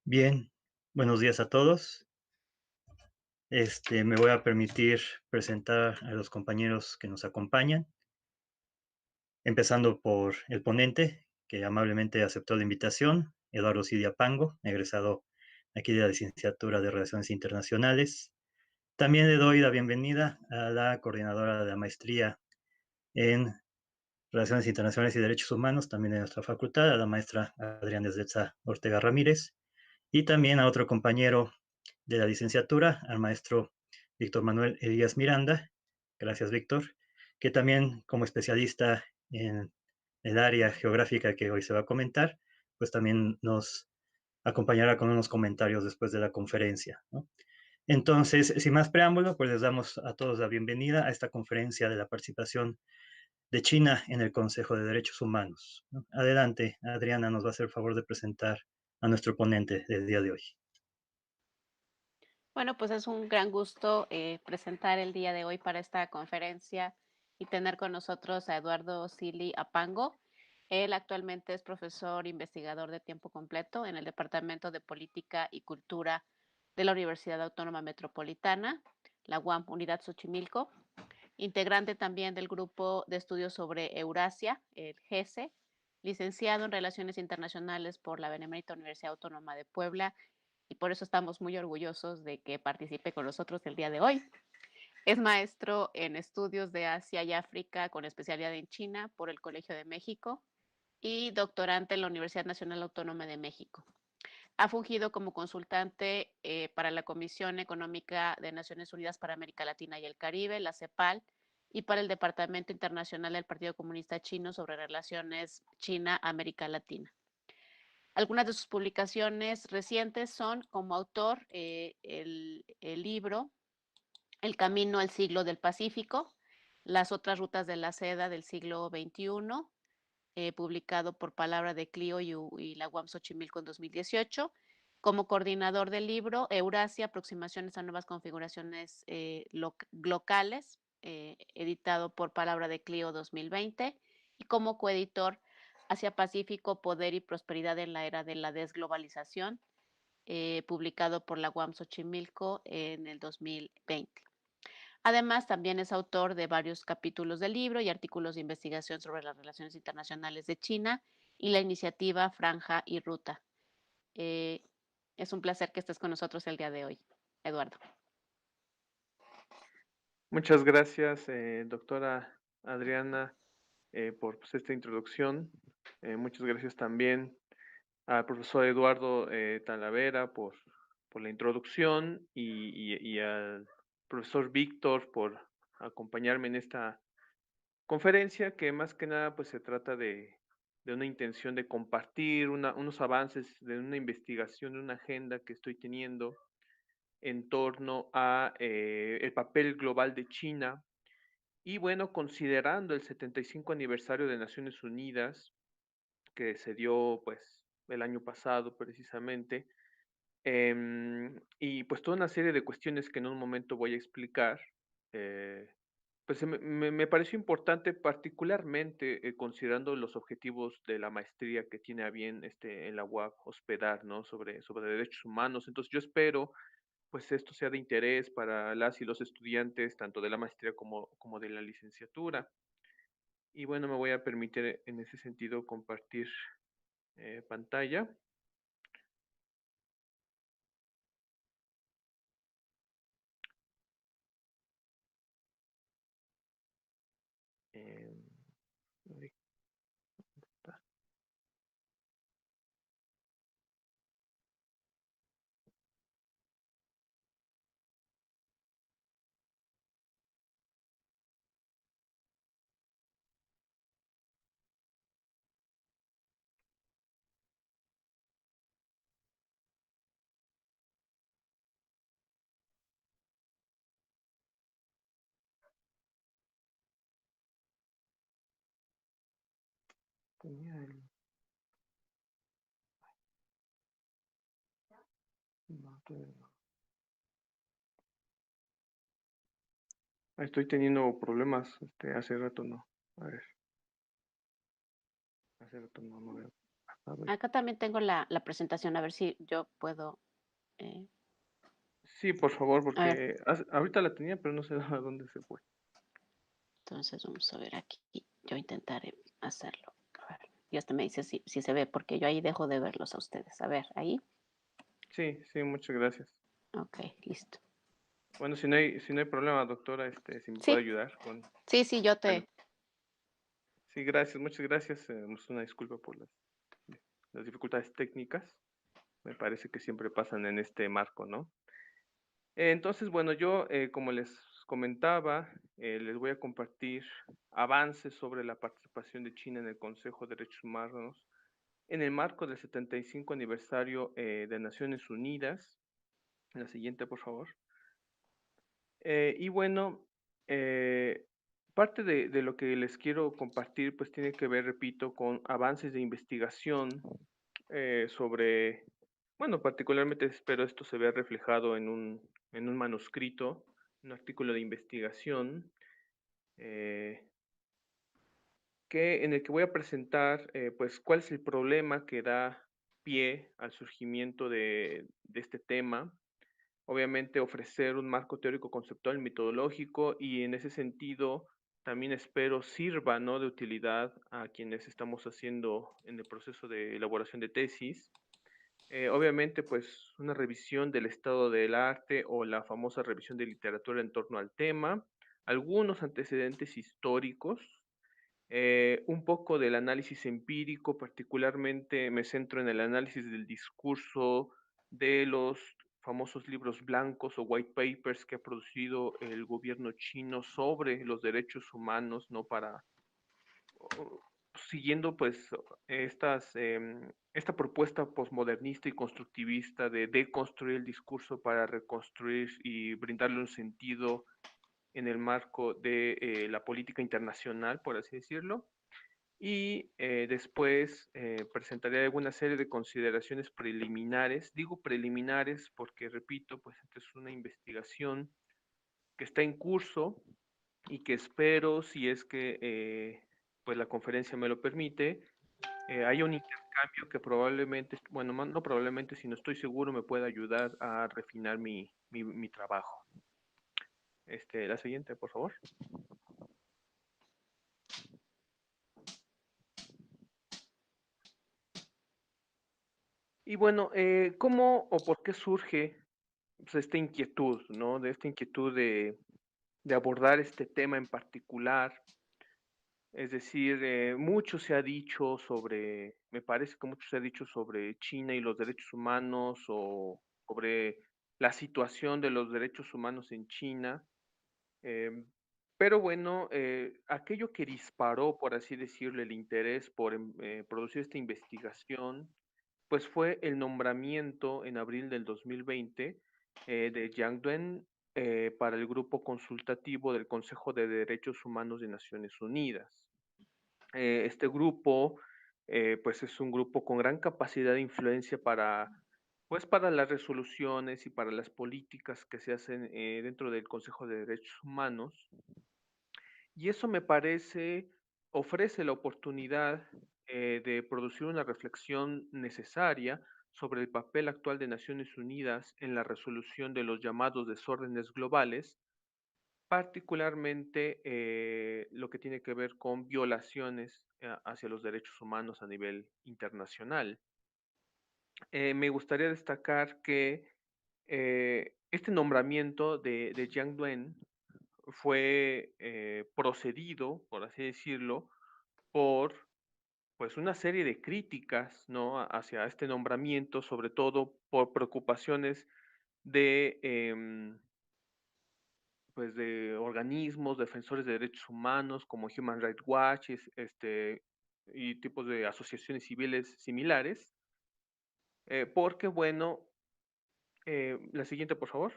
Bien, buenos días a todos. Me voy a permitir presentar a los compañeros que nos acompañan, empezando por el ponente, que amablemente aceptó la invitación, Eduardo Cidia Pango, egresado aquí de la licenciatura de Relaciones Internacionales. También le doy la bienvenida a la coordinadora de la maestría en Relaciones Internacionales y Derechos Humanos, también de nuestra facultad, a la maestra Adriana Desletza Ortega Ramírez, y también a otro compañero de la licenciatura, al maestro Víctor Manuel Elías Miranda. Gracias, Víctor, que también como especialista en el área geográfica que hoy se va a comentar, pues también nos acompañará con unos comentarios después de la conferencia, ¿no? Entonces, sin más preámbulo, pues les damos a todos la bienvenida a esta conferencia de la participación de China en el Consejo de Derechos Humanos, ¿no? Adelante, Adriana nos va a hacer el favor de presentar a nuestro ponente del día de hoy. Bueno, pues es un gran gusto presentar el día de hoy para esta conferencia y tener con nosotros a Eduardo Sili Apango. Él actualmente es profesor investigador de tiempo completo en el Departamento de Política y Cultura de la Universidad Autónoma Metropolitana, la UAM Unidad Xochimilco, integrante también del Grupo de Estudios sobre Eurasia, el GESE, licenciado en Relaciones Internacionales por la Benemérita Universidad Autónoma de Puebla, y por eso estamos muy orgullosos de que participe con nosotros el día de hoy. Es maestro en estudios de Asia y África con especialidad en China por el Colegio de México y doctorante en la Universidad Nacional Autónoma de México. Ha fungido como consultante para la Comisión Económica de Naciones Unidas para América Latina y el Caribe, la CEPAL, y para el Departamento Internacional del Partido Comunista Chino sobre relaciones China-América Latina. Algunas de sus publicaciones recientes son como autor el libro El Camino al Siglo del Pacífico, Las otras rutas de la seda del siglo XXI, publicado por Palabra de Clio y la UAM Xochimilco en 2018. Como coordinador del libro Eurasia, aproximaciones a nuevas configuraciones locales, editado por Palabra de Clio 2020, y como coeditor Asia Pacífico, Poder y Prosperidad en la Era de la Desglobalización, publicado por la UAM Xochimilco en el 2020. Además, también es autor de varios capítulos del libro y artículos de investigación sobre las relaciones internacionales de China y la iniciativa Franja y Ruta. Eh, es un placer que estés con nosotros el día de hoy, Eduardo. Muchas gracias, doctora Adriana, por pues, esta introducción. Muchas gracias también al profesor Eduardo Talavera por la introducción y al profesor Víctor por acompañarme en esta conferencia, que más que nada pues se trata de una intención de compartir unos avances de una investigación, de una agenda que estoy teniendo en torno a el papel global de China y bueno, considerando el 75 aniversario de Naciones Unidas, que se dio pues el año pasado precisamente, y pues toda una serie de cuestiones que en un momento voy a explicar, eh, pues me pareció importante particularmente considerando los objetivos de la maestría que tiene a bien en la UAP hospedar, ¿no? Sobre derechos humanos. Entonces yo espero pues esto sea de interés para las y los estudiantes, tanto de la maestría como de la licenciatura. Y bueno, me voy a permitir en ese sentido compartir pantalla. Em, ahí está. Tenía no, todavía no. Estoy teniendo problemas, hace rato no. A ver, hace rato no veo. A ver. Acá también tengo la presentación, a ver si yo puedo, eh, Sí, por favor, a ver, porque ahorita la tenía, pero no sé a dónde se fue. entonces vamos a ver aquí. Yo intentaré hacerlo. A ver, y hasta me dice si se ve, porque yo ahí dejo de verlos a ustedes. A ver, ahí. Sí, sí, muchas gracias. Ok, listo. Bueno, si no hay problema, doctora, si me puede Sí, ayudar con... sí, yo Bueno, te... sí, gracias, muchas gracias. Una disculpa por las dificultades técnicas. Me parece que siempre pasan en este marco, ¿no? Entonces, bueno, yo, como les comentaba, les voy a compartir avances sobre la participación de China en el Consejo de Derechos Humanos en el marco del 75 aniversario de Naciones Unidas. La siguiente, por favor. Y bueno, eh, parte de lo que les quiero compartir, pues tiene que ver, repito, con avances de investigación sobre, bueno, particularmente espero esto se vea reflejado en un manuscrito, un artículo de investigación, eh, en el que voy a presentar, pues, cuál es el problema que da pie al surgimiento de este tema. Obviamente, ofrecer un marco teórico, conceptual y metodológico, y en ese sentido también espero sirva, ¿no?, de utilidad a quienes estamos haciendo en el proceso de elaboración de tesis. Obviamente, pues una revisión del estado del arte o la famosa revisión de literatura en torno al tema, algunos antecedentes históricos, un poco del análisis empírico, particularmente me centro en el análisis del discurso de los famosos libros blancos o white papers que ha producido el gobierno chino sobre los derechos humanos, ¿no? Siguiendo pues esta propuesta posmodernista y constructivista de deconstruir el discurso para reconstruir y brindarle un sentido en el marco de la política internacional, por así decirlo. Y después presentaré alguna serie de consideraciones preliminares. Digo preliminares porque, repito, pues esta es una investigación que está en curso y que espero, si es que pues la conferencia me lo permite, haya un intercambio que probablemente, bueno, no probablemente, sino estoy seguro me pueda ayudar a refinar mi trabajo. La siguiente, por favor. Y bueno, ¿cómo o por qué surge pues, esta inquietud, ¿no? De esta inquietud de abordar este tema en particular. Es decir, mucho se ha dicho sobre, me parece que mucho se ha dicho sobre China y los derechos humanos o sobre la situación de los derechos humanos en China. em, pero bueno, aquello que disparó, por así decirlo, el interés por producir esta investigación, pues fue el nombramiento en abril del 2020 de Jiang Duen para el grupo consultativo del Consejo de Derechos Humanos de Naciones Unidas. Este grupo, pues es un grupo con gran capacidad de influencia para las resoluciones y para las políticas que se hacen dentro del Consejo de Derechos Humanos. Y eso me parece ofrece la oportunidad de producir una reflexión necesaria sobre el papel actual de Naciones Unidas en la resolución de los llamados desórdenes globales, particularmente lo que tiene que ver con violaciones hacia los derechos humanos a nivel internacional. Me gustaría destacar que este nombramiento de Jiang Duen fue procedido, por así decirlo, por pues una serie de críticas, ¿no? Hacia este nombramiento, sobre todo por preocupaciones de, pues de organismos defensores de derechos humanos como Human Rights Watch y tipos de asociaciones civiles similares, porque bueno, la siguiente, por favor.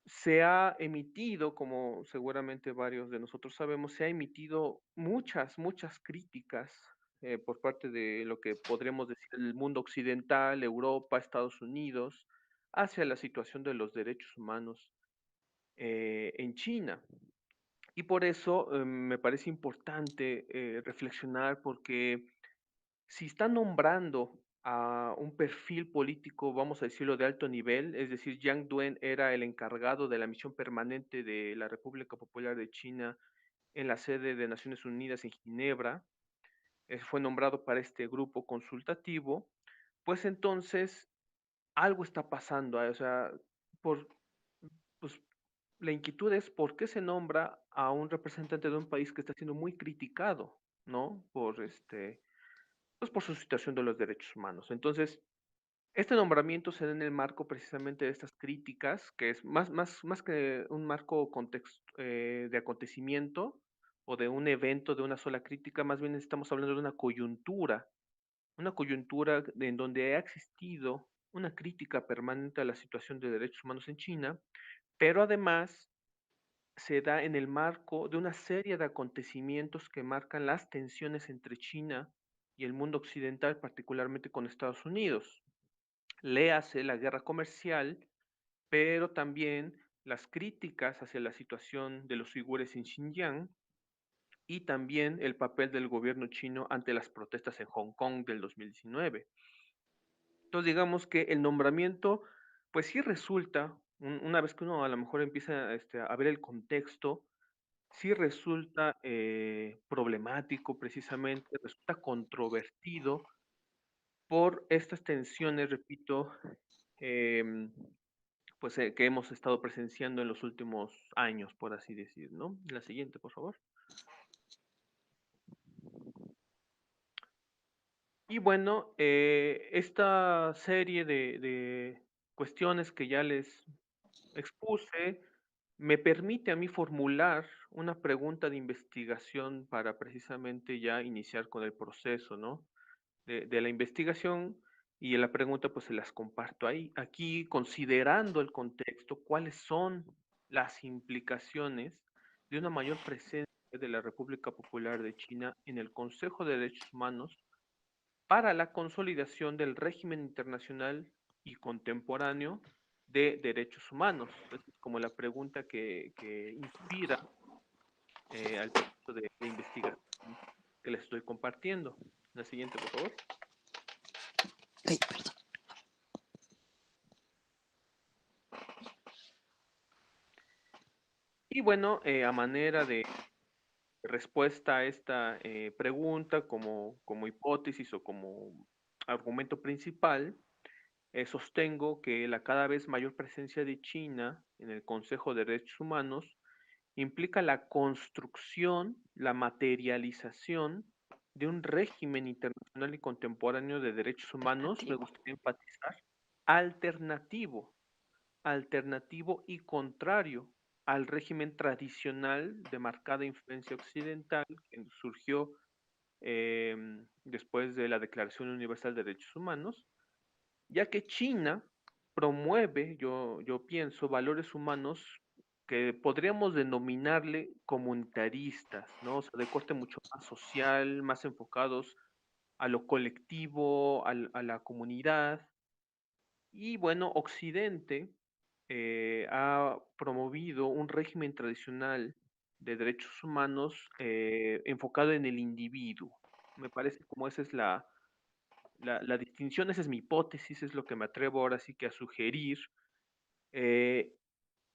Se ha emitido, como seguramente varios de nosotros sabemos, se ha emitido muchas críticas por parte de lo que podríamos decir el mundo occidental, Europa, Estados Unidos, hacia la situación de los derechos humanos en China. Y por eso me parece importante reflexionar porque si está nombrando a un perfil político, vamos a decirlo, de alto nivel, es decir, Yang Duen era el encargado de la misión permanente de la República Popular de China en la sede de Naciones Unidas en Ginebra, fue nombrado para este grupo consultativo, pues entonces algo está pasando, o sea, por, pues, la inquietud es por qué se nombra a un representante de un país que está siendo muy criticado, ¿no? Pues por su situación de los derechos humanos. Entonces, este nombramiento se da en el marco precisamente de estas críticas, que es más que un marco de acontecimiento o de un evento, de una sola crítica, más bien estamos hablando de una coyuntura en donde ha existido una crítica permanente a la situación de derechos humanos en China, pero además se da en el marco de una serie de acontecimientos que marcan las tensiones entre China y el mundo occidental, particularmente con Estados Unidos. Léase la guerra comercial, pero también las críticas hacia la situación de los uigures en Xinjiang y también el papel del gobierno chino ante las protestas en Hong Kong del 2019. Entonces, digamos que el nombramiento, pues sí resulta, una vez que uno a lo mejor empieza a ver el contexto, sí resulta problemático precisamente, resulta controvertido por estas tensiones, repito, em, pues que hemos estado presenciando en los últimos años, por así decir, ¿no? La siguiente, por favor. Y bueno, esta serie de cuestiones que ya les expuse me permite a mí formular una pregunta de investigación para precisamente ya iniciar con el proceso, ¿no? De la investigación y la pregunta pues se las comparto ahí. Aquí, considerando el contexto, ¿cuáles son las implicaciones de una mayor presencia de la República Popular de China en el Consejo de Derechos Humanos para la consolidación del régimen internacional y contemporáneo de derechos humanos? Esa es como la pregunta que inspira al proceso de investigación que les estoy compartiendo. La siguiente, por favor. Ay, perdón. Y bueno, a manera de respuesta a esta pregunta, como hipótesis o como argumento principal, sostengo que la cada vez mayor presencia de China en el Consejo de Derechos Humanos implica la construcción, la materialización de un régimen internacional y contemporáneo de derechos humanos, me Alternativo. gustaría enfatizar, alternativo, alternativo y contrario al régimen tradicional de marcada influencia occidental que surgió después de la Declaración Universal de Derechos Humanos, ya que China promueve, yo pienso, valores humanos que podríamos denominarle comunitaristas, ¿no? O sea, de corte mucho más social, más enfocados a lo colectivo, a la comunidad. Y bueno, Occidente ha promovido un régimen tradicional de derechos humanos enfocado en el individuo. Me parece como esa es la distinción, esa es mi hipótesis, es lo que me atrevo ahora sí que a sugerir. Eh,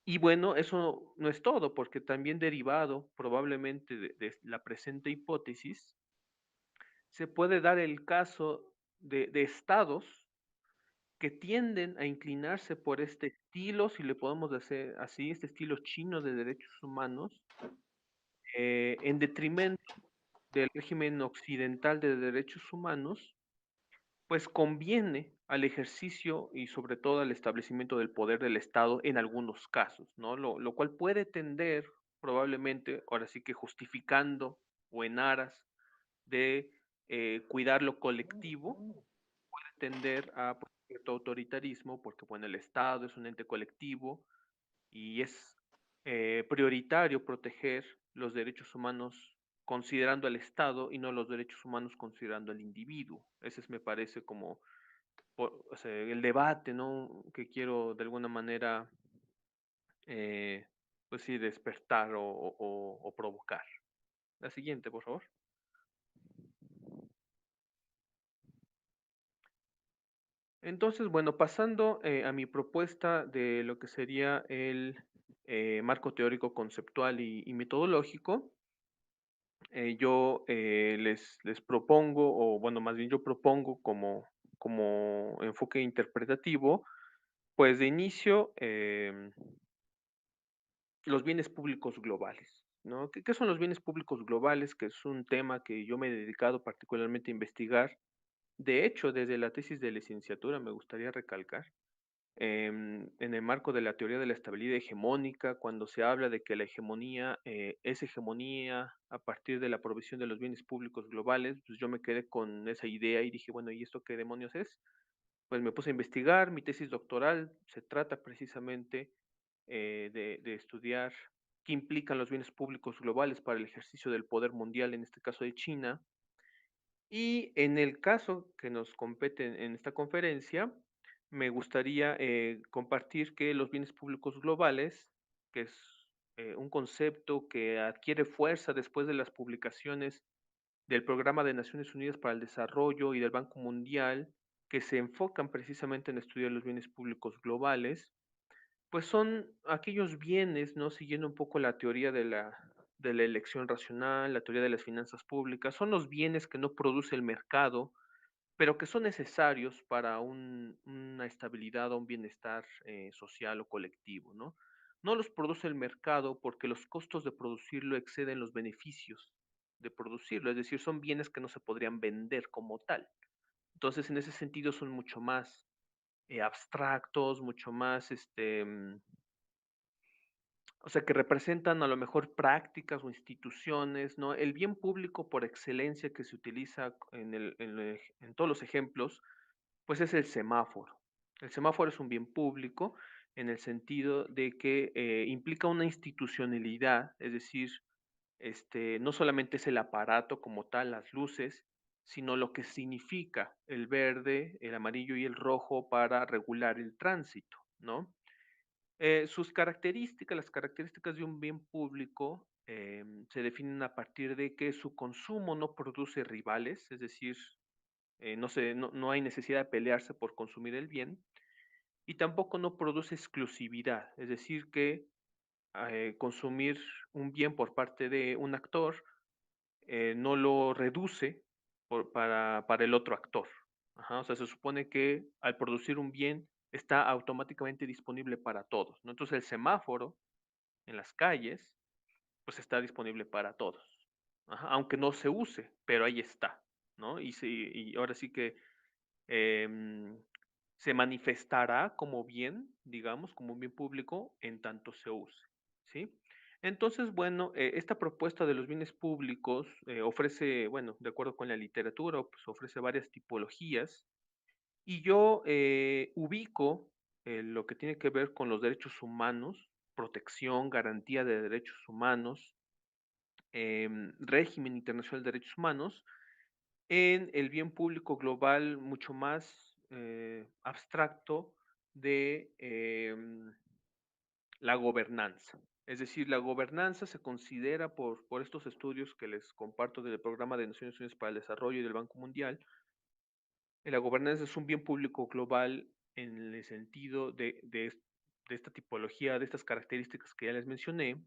y bueno, eso no es todo, porque también derivado probablemente de la presente hipótesis, se puede dar el caso de estados que tienden a inclinarse por este estilo, si le podemos decir así, este estilo chino de derechos humanos, en detrimento del régimen occidental de derechos humanos, pues conviene al ejercicio y sobre todo al establecimiento del poder del Estado en algunos casos, ¿no? Lo cual puede tender probablemente, ahora sí que justificando o en aras de cuidar lo colectivo, tender a pues, cierto autoritarismo, porque bueno, el Estado es un ente colectivo y es prioritario proteger los derechos humanos considerando al Estado y no los derechos humanos considerando al individuo. Ese es, me parece, como o sea, el debate, ¿no? Que quiero de alguna manera, eh, pues sí, despertar o provocar. La siguiente, por favor. Entonces, bueno, pasando a mi propuesta de lo que sería el marco teórico conceptual y metodológico, les propongo, o bueno, más bien yo propongo como enfoque interpretativo, pues de inicio, los bienes públicos globales, ¿no? ¿Qué son los bienes públicos globales? Que es un tema que yo me he dedicado particularmente a investigar. De hecho, desde la tesis de licenciatura me gustaría recalcar, en el marco de la teoría de la estabilidad hegemónica, cuando se habla de que la hegemonía es hegemonía a partir de la provisión de los bienes públicos globales, pues yo me quedé con esa idea y dije, bueno, ¿y esto qué demonios es? Pues me puse a investigar, mi tesis doctoral se trata precisamente de estudiar qué implican los bienes públicos globales para el ejercicio del poder mundial, en este caso de China. Y en el caso que nos compete en esta conferencia, me gustaría compartir que los bienes públicos globales, que es un concepto que adquiere fuerza después de las publicaciones del Programa de Naciones Unidas para el Desarrollo y del Banco Mundial, que se enfocan precisamente en estudiar los bienes públicos globales, pues son aquellos bienes, ¿no? Siguiendo un poco la teoría de la elección racional, la teoría de las finanzas públicas, son los bienes que no produce el mercado, pero que son necesarios para una estabilidad o un bienestar social o colectivo, ¿no? No los produce el mercado porque los costos de producirlo exceden los beneficios de producirlo, es decir, son bienes que no se podrían vender como tal. Entonces, en ese sentido, son mucho más abstractos, mucho más o sea, que representan a lo mejor prácticas o instituciones, ¿no? El bien público por excelencia que se utiliza en todos los ejemplos, pues es el semáforo. El semáforo es un bien público en el sentido de que implica una institucionalidad, es decir, no solamente es el aparato como tal, las luces, sino lo que significa el verde, el amarillo y el rojo para regular el tránsito, ¿no? Sus características, las características de un bien público se definen a partir de que su consumo no produce rivales, es decir, no hay necesidad de pelearse por consumir el bien, y tampoco no produce exclusividad, es decir, que consumir un bien por parte de un actor no lo reduce para el otro actor. Ajá, o sea, se supone que al producir un bien está automáticamente disponible para todos, ¿no? Entonces el semáforo en las calles, pues está disponible para todos. Ajá, aunque no se use, pero ahí está, ¿no? Y ahora sí que em, se manifestará como bien, digamos, como un bien público en tanto se use, ¿sí? Entonces, bueno, esta propuesta de los bienes públicos ofrece, bueno, de acuerdo con la literatura, pues ofrece varias tipologías y yo ubico lo que tiene que ver con los derechos humanos, protección, garantía de derechos humanos, régimen internacional de derechos humanos, en el bien público global mucho más abstracto de la gobernanza. Es decir, la gobernanza se considera por estos estudios que les comparto del Programa de Naciones Unidas para el Desarrollo y del Banco Mundial, la gobernanza es un bien público global en el sentido de esta tipología, de estas características que ya les mencioné,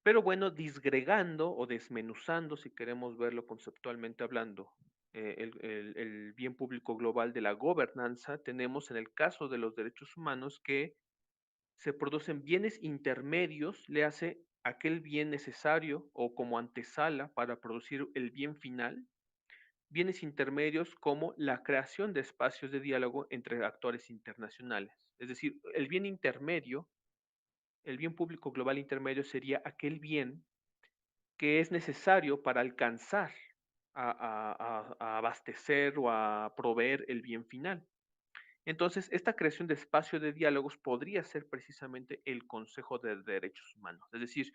pero bueno, disgregando o desmenuzando, si queremos verlo conceptualmente hablando, el bien público global de la gobernanza, tenemos en el caso de los derechos humanos que se producen bienes intermedios, le hace aquel bien necesario o como antesala para producir el bien final, bienes intermedios como la creación de espacios de diálogo entre actores internacionales. Es decir, el bien intermedio, el bien público global intermedio sería aquel bien que es necesario para alcanzar a abastecer o a proveer el bien final. Entonces, esta creación de espacio de diálogos podría ser precisamente el Consejo de Derechos Humanos. Es decir,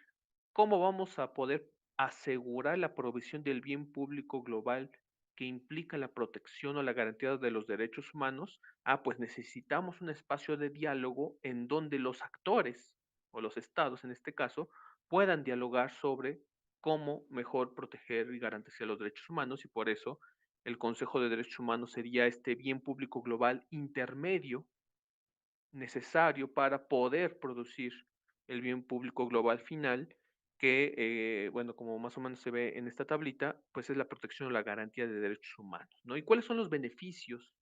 ¿cómo vamos a poder asegurar la provisión del bien público global que implica la protección o la garantía de los derechos humanos? Ah, pues necesitamos un espacio de diálogo en donde los actores, o los estados en este caso, puedan dialogar sobre cómo mejor proteger y garantizar los derechos humanos y por eso el Consejo de Derechos Humanos sería este bien público global intermedio necesario para poder producir el bien público global final, que, bueno, como más o menos se ve en esta tablita, pues es la protección o la garantía de derechos humanos, ¿no? ¿Y cuáles son los beneficios?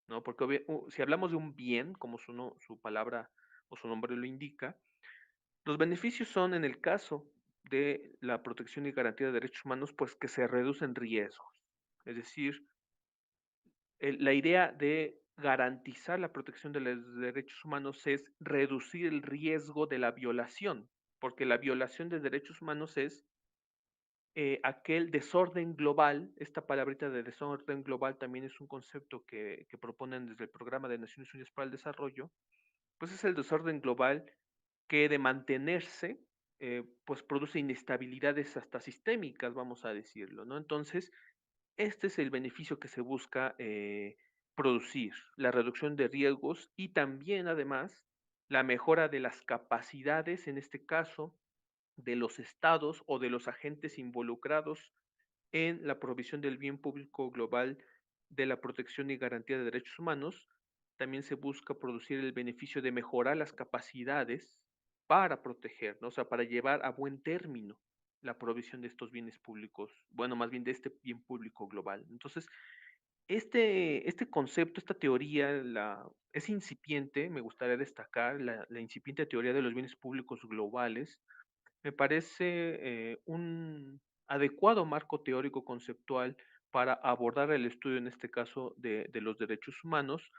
¿No? Porque si hablamos de un bien, como su palabra o su nombre lo indica, los beneficios son, en el caso de la protección y garantía de derechos humanos, pues que se reducen riesgos. Es decir, la idea de garantizar la protección de los derechos humanos es reducir el riesgo de la violación, porque la violación de derechos humanos es aquel desorden global. Esta palabrita de desorden global también es un concepto que proponen desde el Programa de Naciones Unidas para el Desarrollo, pues es el desorden global que de mantenerse, pues produce inestabilidades hasta sistémicas, vamos a decirlo, ¿no? Entonces, este es el beneficio que se busca producir, la reducción de riesgos y también, además, la mejora de las capacidades, en este caso, de los estados o de los agentes involucrados en la provisión del bien público global de la protección y garantía de derechos humanos. También se busca producir el beneficio de mejorar las capacidades para proteger, ¿no? O sea, para llevar a buen término la provisión de estos bienes públicos, bueno, más bien de este bien público global. Entonces, este concepto, esta teoría, es incipiente. Me gustaría destacar la incipiente teoría de los bienes públicos globales. Me parece un adecuado marco teórico conceptual para abordar el estudio, en este caso, de los derechos humanos,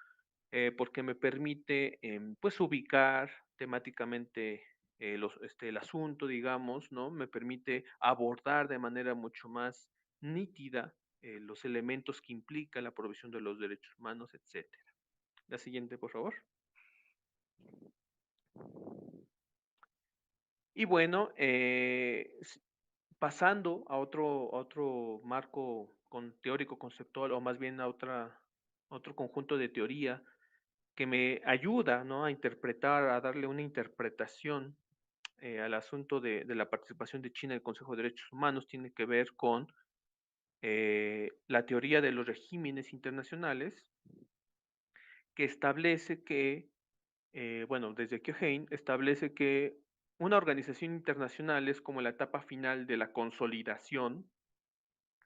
porque me permite, pues, ubicar temáticamente el asunto, digamos, ¿no? Me permite abordar de manera mucho más nítida los elementos que implica la provisión de los derechos humanos, etcétera. La siguiente, por favor. Y bueno, pasando a otro marco teórico conceptual, o más bien a otro conjunto de teoría que me ayuda, ¿no?, a interpretar, a darle una interpretación al asunto de la participación de China en el Consejo de Derechos Humanos, tiene que ver con la teoría de los regímenes internacionales, que establece que, bueno, desde Keohane establece que una organización internacional es como la etapa final de la consolidación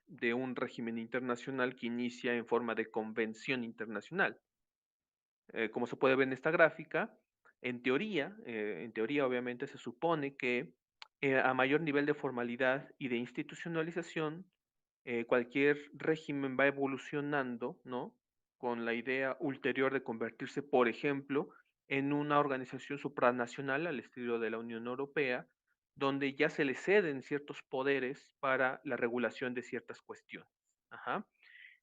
de un régimen internacional que inicia en forma de convención internacional. Como se puede ver en esta gráfica, en teoría obviamente se supone que a mayor nivel de formalidad y de institucionalización, cualquier régimen va evolucionando, ¿no? Con la idea ulterior de convertirse, por ejemplo, en una organización supranacional al estilo de la Unión Europea, donde ya se le ceden ciertos poderes para la regulación de ciertas cuestiones. Ajá.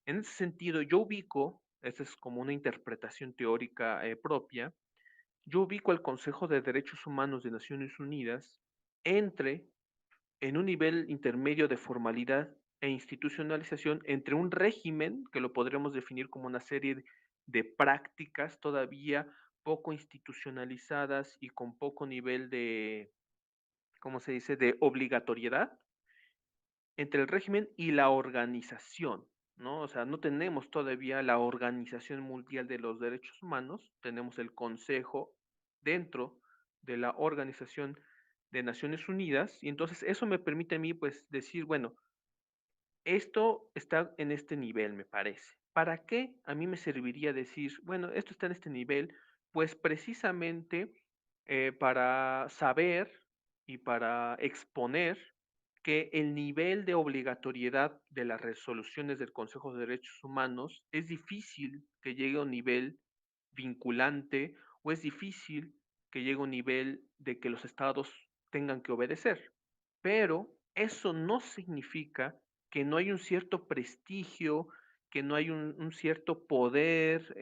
En ese sentido, yo ubico, esta es como una interpretación teórica propia, yo ubico al Consejo de Derechos Humanos de Naciones Unidas entre, en un nivel intermedio de formalidad e institucionalización, entre un régimen, que lo podremos definir como una serie de prácticas todavía poco institucionalizadas y con poco nivel de, ¿cómo se dice?, de obligatoriedad, entre el régimen y la organización, ¿no? O sea, no tenemos todavía la Organización Mundial de los Derechos Humanos, tenemos el Consejo dentro de la Organización de Naciones Unidas, y entonces eso me permite a mí, pues, decir, bueno, esto está en este nivel, me parece. ¿Para qué a mí me serviría decir, bueno, esto está en este nivel? Pues precisamente para saber y para exponer que el nivel de obligatoriedad de las resoluciones del Consejo de Derechos Humanos es difícil que llegue a un nivel vinculante, o es difícil que llegue a un nivel de que los estados tengan que obedecer. Pero eso no significa que no hay un cierto prestigio, que no hay un cierto poder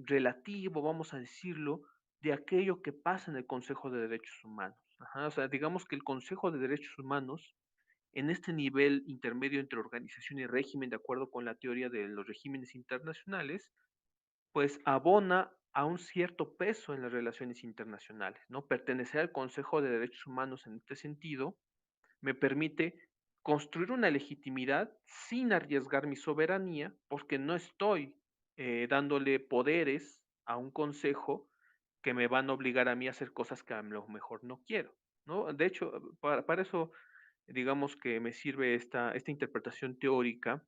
relativo, vamos a decirlo, de aquello que pasa en el Consejo de Derechos Humanos. Ajá, o sea, digamos que el Consejo de Derechos Humanos, en este nivel intermedio entre organización y régimen, de acuerdo con la teoría de los regímenes internacionales, pues abona a un cierto peso en las relaciones internacionales, ¿no? Pertenecer al Consejo de Derechos Humanos en este sentido me permite construir una legitimidad sin arriesgar mi soberanía, porque no estoy dándole poderes a un consejo que me van a obligar a mí a hacer cosas que a lo mejor no quiero, ¿no? De hecho, para eso, digamos que me sirve esta interpretación teórica,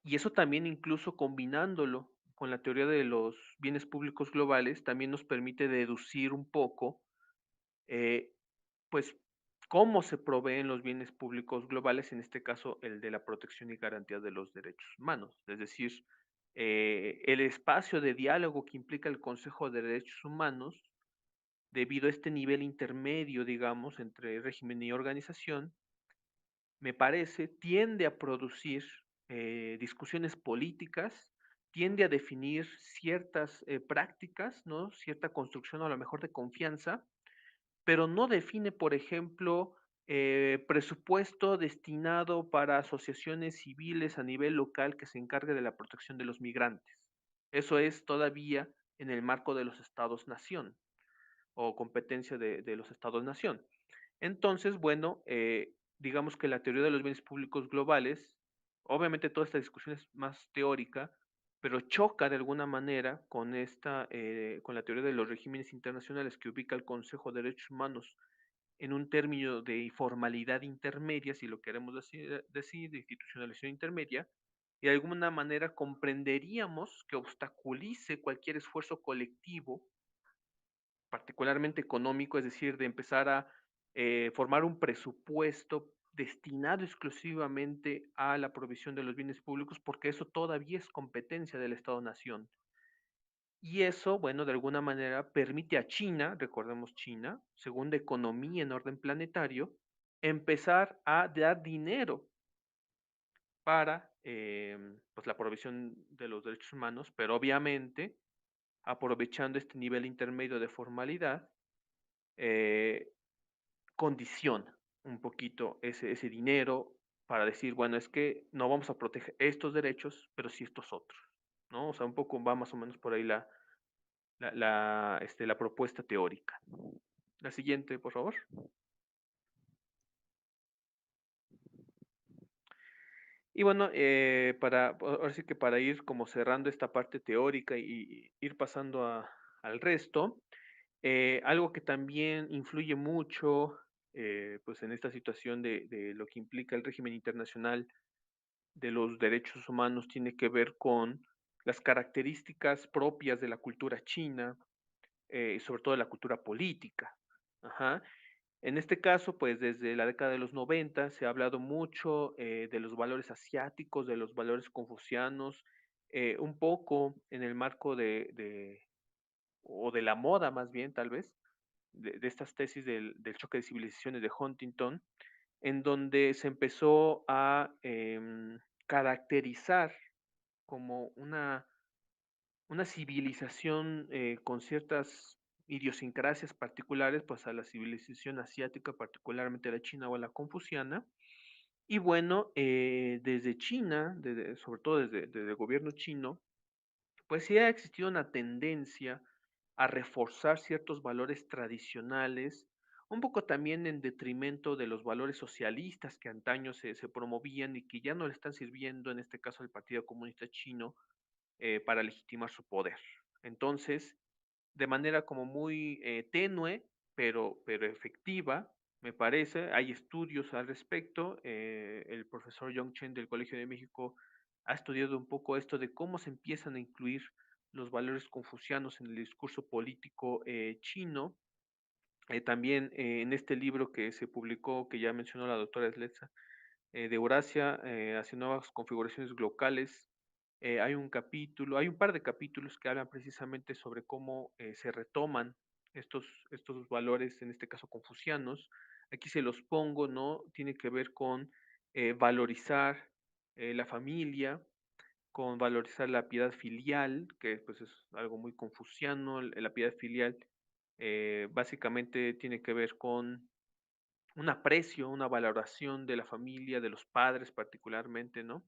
y eso también incluso combinándolo con la teoría de los bienes públicos globales, también nos permite deducir un poco, eh, pues, cómo se proveen los bienes públicos globales, en este caso, el de la protección y garantía de los derechos humanos. Es decir, el espacio de diálogo que implica el Consejo de Derechos Humanos, debido a este nivel intermedio, digamos, entre régimen y organización, me parece, tiende a producir discusiones políticas, tiende a definir ciertas prácticas, ¿no? Cierta construcción a lo mejor de confianza, pero no define, por ejemplo, presupuesto destinado para asociaciones civiles a nivel local que se encargue de la protección de los migrantes. Eso es todavía en el marco de los estados-nación o competencia de los estados-nación. Entonces, bueno, digamos que la teoría de los bienes públicos globales, obviamente toda esta discusión es más teórica, pero choca de alguna manera con con la teoría de los regímenes internacionales que ubica el Consejo de Derechos Humanos en un término de informalidad intermedia, si lo queremos decir, de institucionalización intermedia, y de alguna manera comprenderíamos que obstaculice cualquier esfuerzo colectivo, particularmente económico, es decir, de empezar a formar un presupuesto destinado exclusivamente a la provisión de los bienes públicos, porque eso todavía es competencia del Estado-Nación. Y eso, bueno, de alguna manera permite a China, recordemos China, segunda economía en orden planetario, empezar a dar dinero para pues la provisión de los derechos humanos, pero obviamente aprovechando este nivel intermedio de formalidad, eh, condiciona un poquito ese dinero para decir, bueno, es que no vamos a proteger estos derechos, pero sí estos otros, ¿no? O sea, un poco va más o menos por ahí la propuesta teórica. La siguiente, por favor. Y bueno, ahora sí que para ir como cerrando esta parte teórica y ir pasando al resto, algo que también influye mucho pues en esta situación de lo que implica el régimen internacional de los derechos humanos tiene que ver con las características propias de la cultura china, sobre todo de la cultura política. Ajá. En este caso, pues desde la década de los 90 se ha hablado mucho de los valores asiáticos, de los valores confucianos, un poco en el marco o de la moda más bien, tal vez, de estas tesis del choque de civilizaciones de Huntington, en donde se empezó a caracterizar como una civilización con ciertas idiosincrasias particulares, pues a la civilización asiática, particularmente la china o la confuciana. Y bueno, desde China, sobre todo desde el gobierno chino, pues sí ha existido una tendencia a reforzar ciertos valores tradicionales, un poco también en detrimento de los valores socialistas que antaño se promovían y que ya no le están sirviendo, en este caso al Partido Comunista Chino, para legitimar su poder. Entonces, de manera como muy tenue, pero efectiva, me parece, hay estudios al respecto. El profesor Yong Chen del Colegio de México ha estudiado un poco esto de cómo se empiezan a incluir los valores confucianos en el discurso político chino. También en este libro que se publicó, que ya mencionó la doctora Sletza, de Eurasia hacia nuevas configuraciones locales. Hay un par de capítulos que hablan precisamente sobre cómo se retoman estos valores, en este caso confucianos. Aquí se los pongo, ¿no? Tiene que ver con valorizar la familia, con valorizar la piedad filial, que pues es algo muy confuciano. La piedad filial básicamente tiene que ver con un aprecio, una valoración de la familia, de los padres particularmente, ¿no?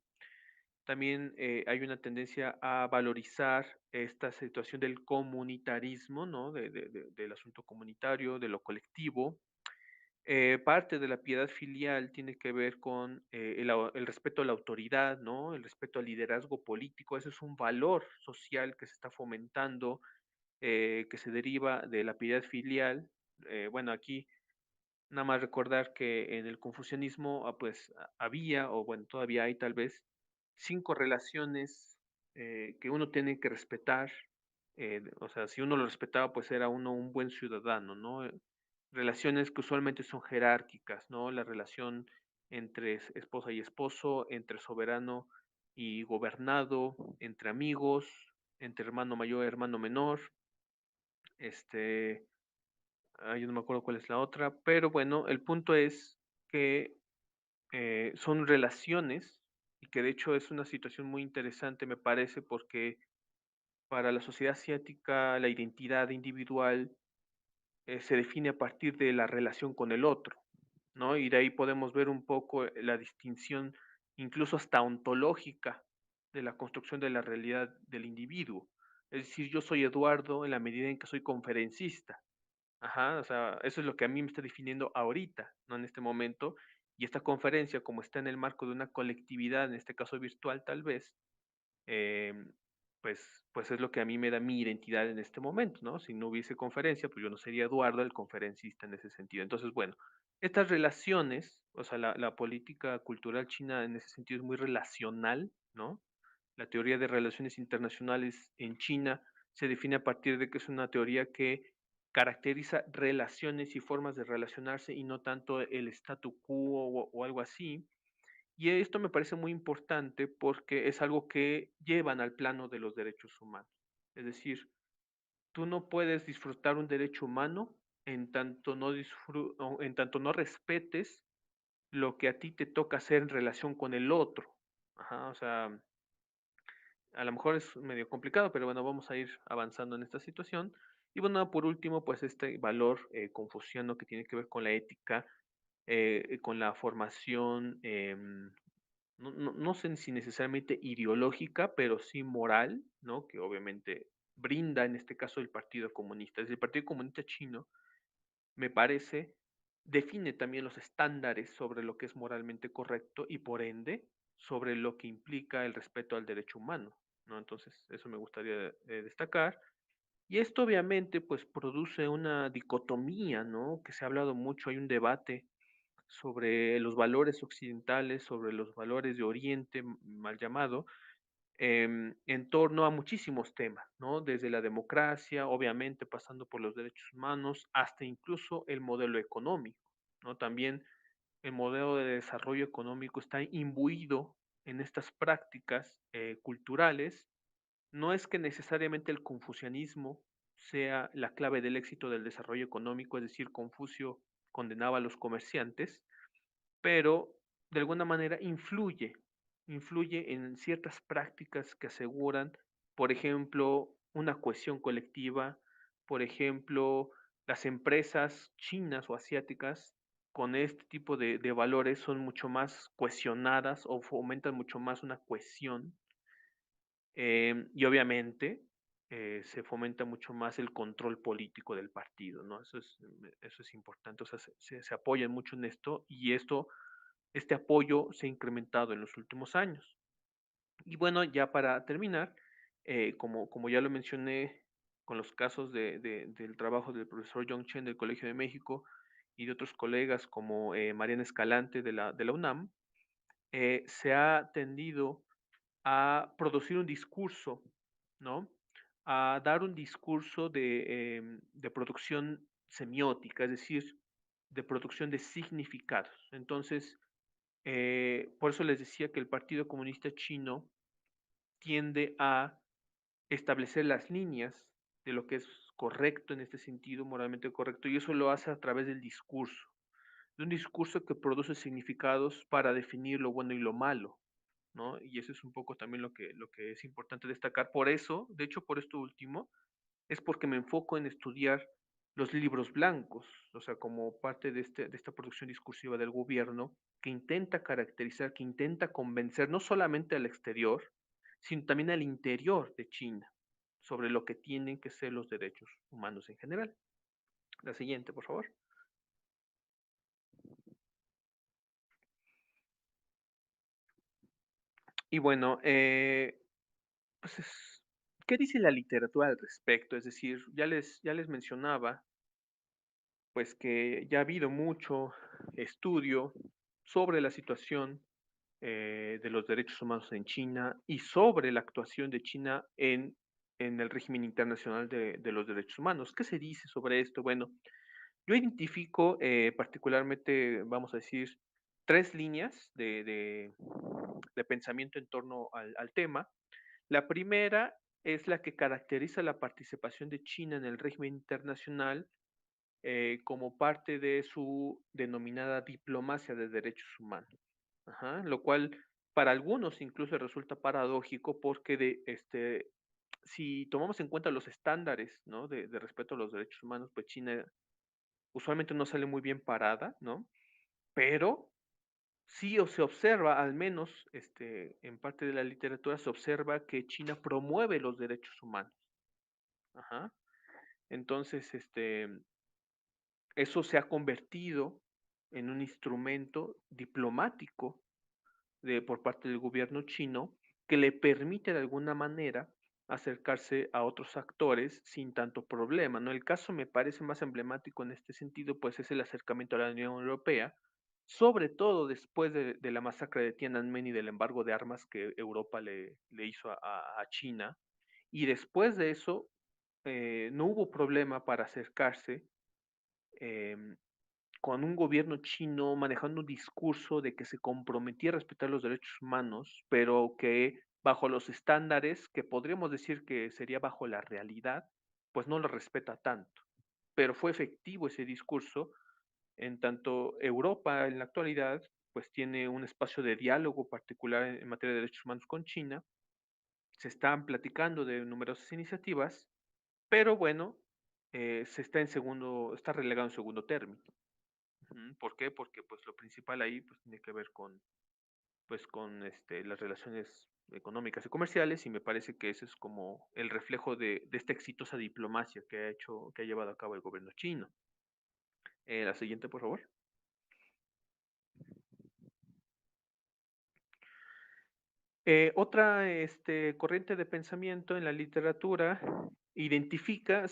También hay una tendencia a valorizar esta situación del comunitarismo, ¿no? Del asunto comunitario, de lo colectivo. Parte de la piedad filial tiene que ver con el respeto a la autoridad, ¿no? El respeto al liderazgo político. Ese es un valor social que se está fomentando, que se deriva de la piedad filial. Bueno, aquí nada más recordar que en el confucianismo, pues había, o bueno, todavía hay tal vez, 5 relaciones que uno tiene que respetar. O sea, si uno lo respetaba, pues era uno un buen ciudadano, ¿no? Relaciones que usualmente son jerárquicas, ¿no? La relación entre esposa y esposo, entre soberano y gobernado, entre amigos, entre hermano mayor y hermano menor. Este, yo no me acuerdo cuál es la otra, pero bueno, el punto es que son relaciones y que de hecho es una situación muy interesante, me parece, porque para la sociedad asiática la identidad individual se define a partir de la relación con el otro, ¿no? Y de ahí podemos ver un poco la distinción, incluso hasta ontológica, de la construcción de la realidad del individuo. Es decir, yo soy Eduardo en la medida en que soy conferencista. Ajá, o sea, eso es lo que a mí me está definiendo ahorita, no en este momento. Y esta conferencia, como está en el marco de una colectividad, en este caso virtual tal vez, em, pues es lo que a mí me da mi identidad en este momento, ¿no? Si no hubiese conferencia, pues yo no sería Eduardo el conferencista en ese sentido. Entonces, bueno, estas relaciones, o sea, la política cultural china en ese sentido es muy relacional, ¿no? La teoría de relaciones internacionales en China se define a partir de que es una teoría que caracteriza relaciones y formas de relacionarse y no tanto el statu quo o algo así. Y esto me parece muy importante porque es algo que llevan al plano de los derechos humanos. Es decir, tú no puedes disfrutar un derecho humano en tanto en tanto no respetes lo que a ti te toca hacer en relación con el otro. Ajá, o sea, a lo mejor es medio complicado, pero bueno, vamos a ir avanzando en esta situación. Y bueno, por último, pues este valor confuciano que tiene que ver con la ética, con la formación, no sé si necesariamente ideológica, pero sí moral, ¿no? Que obviamente brinda en este caso el Partido Comunista. Es decir, el Partido Comunista Chino, me parece, define también los estándares sobre lo que es moralmente correcto y por ende sobre lo que implica el respeto al derecho humano, ¿no? Entonces, eso me gustaría destacar. Y esto obviamente pues produce una dicotomía, ¿no? Que se ha hablado mucho, hay un debate sobre los valores occidentales, sobre los valores de Oriente, mal llamado, en torno a muchísimos temas, ¿no? Desde la democracia, obviamente pasando por los derechos humanos, hasta incluso el modelo económico, ¿no? También el modelo de desarrollo económico está imbuido en estas prácticas culturales. No es que necesariamente el confucianismo sea la clave del éxito del desarrollo económico, es decir, Confucio condenaba a los comerciantes, pero de alguna manera influye en ciertas prácticas que aseguran, por ejemplo, una cohesión colectiva, por ejemplo, las empresas chinas o asiáticas con este tipo de valores son mucho más cohesionadas o fomentan mucho más una cohesión, y obviamente se fomenta mucho más el control político del partido, ¿no? Eso es importante, o sea, se apoyan mucho en esto y este apoyo se ha incrementado en los últimos años. Y bueno, ya para terminar, como ya lo mencioné con los casos del trabajo del profesor Yong Chen del Colegio de México y de otros colegas como Mariana Escalante de la UNAM, se ha tendido a producir un discurso, ¿no? A dar un discurso de producción semiótica, es decir, de producción de significados. Entonces, por eso les decía que el Partido Comunista Chino tiende a establecer las líneas de lo que es correcto en este sentido, moralmente correcto, y eso lo hace a través del discurso, de un discurso que produce significados para definir lo bueno y lo malo, ¿no? Y eso es un poco también lo que es importante destacar. Por eso, de hecho, por esto último, es porque me enfoco en estudiar los libros blancos, o sea, como parte de esta producción discursiva del gobierno que intenta caracterizar, que intenta convencer no solamente al exterior, sino también al interior de China sobre lo que tienen que ser los derechos humanos en general. La siguiente, por favor. Y bueno, pues ¿qué dice la literatura al respecto? Es decir, ya les mencionaba, pues que ya ha habido mucho estudio sobre la situación de los derechos humanos en China y sobre la actuación de China en el régimen internacional de los derechos humanos. ¿Qué se dice sobre esto? Bueno, yo identifico particularmente, vamos a decir, tres líneas de pensamiento en torno al tema. La primera es la que caracteriza la participación de China en el régimen internacional como parte de su denominada diplomacia de derechos humanos. Ajá, lo cual para algunos incluso resulta paradójico porque si tomamos en cuenta los estándares, ¿no? de respeto a los derechos humanos, pues China usualmente no sale muy bien parada, ¿no? Pero sí o se observa, al menos en parte de la literatura se observa que China promueve los derechos humanos. Ajá. Entonces, eso se ha convertido en un instrumento diplomático por parte del gobierno chino que le permite de alguna manera acercarse a otros actores sin tanto problema, ¿no? El caso me parece más emblemático en este sentido, pues es el acercamiento a la Unión Europea, sobre todo después de la masacre de Tiananmen y del embargo de armas que Europa le hizo a China. Y después de eso, no hubo problema para acercarse em, con un gobierno chino manejando un discurso de que se comprometía a respetar los derechos humanos, pero que bajo los estándares, que podríamos decir que sería bajo la realidad, pues no lo respeta tanto. Pero fue efectivo ese discurso, en tanto Europa en la actualidad, pues tiene un espacio de diálogo particular en materia de derechos humanos con China, se están platicando de numerosas iniciativas, pero bueno, está relegado en segundo término. Ujú, ¿por qué? Porque, pues, lo principal ahí, pues, tiene que ver con, pues, con, las relaciones económicas y comerciales, y me parece que ese es como el reflejo de esta exitosa diplomacia que ha llevado a cabo el gobierno chino. La siguiente, por favor. Otra, corriente de pensamiento en la literatura identifica,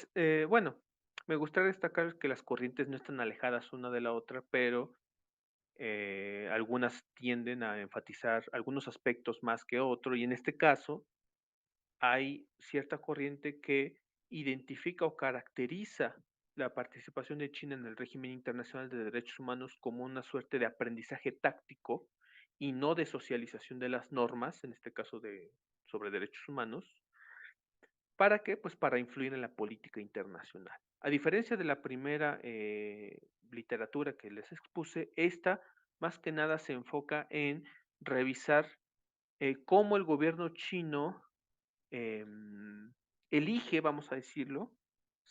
bueno, me gustaría destacar que las corrientes no están alejadas una de la otra, pero algunas tienden a enfatizar algunos aspectos más que otro, y en este caso hay cierta corriente que identifica o caracteriza la participación de China en el régimen internacional de derechos humanos como una suerte de aprendizaje táctico y no de socialización de las normas, en este caso sobre derechos humanos. ¿Para qué? Pues para influir en la política internacional. A diferencia de la primera literatura que les expuse, esta más que nada se enfoca en revisar cómo el gobierno chino elige, vamos a decirlo,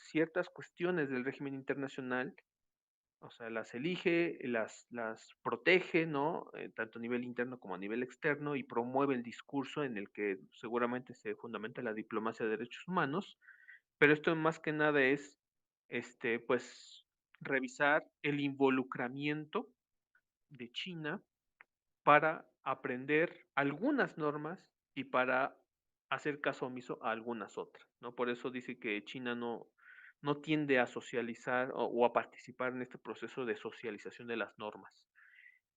ciertas cuestiones del régimen internacional, o sea, las elige, las protege, ¿no? Tanto a nivel interno como a nivel externo, y promueve el discurso en el que seguramente se fundamenta la diplomacia de derechos humanos, pero esto más que nada es, pues, revisar el involucramiento de China para aprender algunas normas y para hacer caso omiso a algunas otras, ¿no? Por eso dice que China no tiende a socializar o a participar en este proceso de socialización de las normas.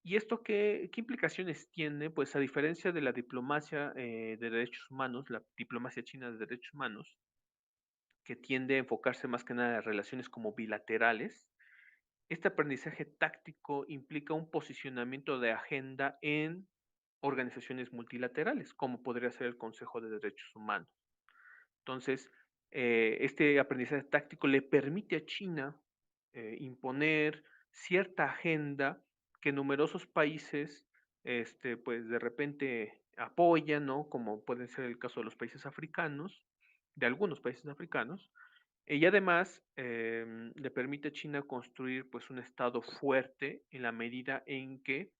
¿Y esto qué implicaciones tiene? Pues a diferencia de la diplomacia de derechos humanos, la diplomacia china de derechos humanos, que tiende a enfocarse más que nada en relaciones como bilaterales, este aprendizaje táctico implica un posicionamiento de agenda en organizaciones multilaterales, como podría ser el Consejo de Derechos Humanos. Entonces, este aprendizaje táctico le permite a China imponer cierta agenda que numerosos países, pues de repente apoyan, ¿no? Como puede ser el caso de los países africanos, de algunos países africanos, y además le permite a China construir pues un estado fuerte en la medida en que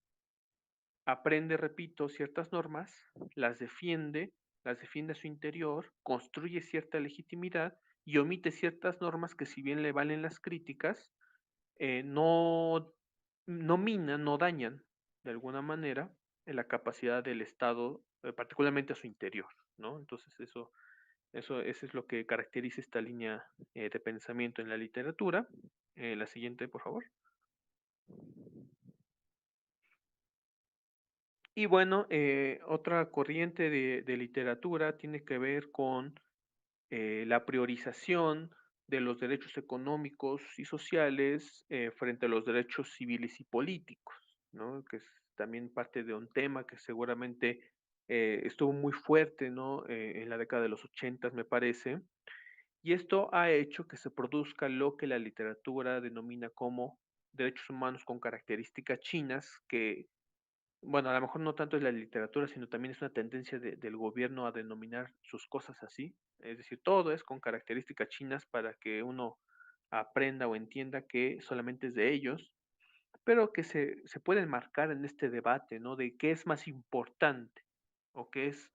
aprende, repito, ciertas normas, las defiende a su interior, construye cierta legitimidad y omite ciertas normas que si bien le valen las críticas, no minan, no dañan de alguna manera la capacidad del Estado, particularmente a su interior, ¿no? Entonces eso es lo que caracteriza esta línea de pensamiento en la literatura. La siguiente, por favor. Y bueno, otra corriente de literatura tiene que ver con la priorización de los derechos económicos y sociales frente a los derechos civiles y políticos, ¿no? Que es también parte de un tema que seguramente estuvo muy fuerte, ¿no? En la década de los 80, me parece, y esto ha hecho que se produzca lo que la literatura denomina como derechos humanos con características chinas, que bueno, a lo mejor no tanto es la literatura, sino también es una tendencia del gobierno a denominar sus cosas así. Es decir, todo es con características chinas para que uno aprenda o entienda que solamente es de ellos, pero que se pueden marcar en este debate, ¿no? De qué es más importante o qué es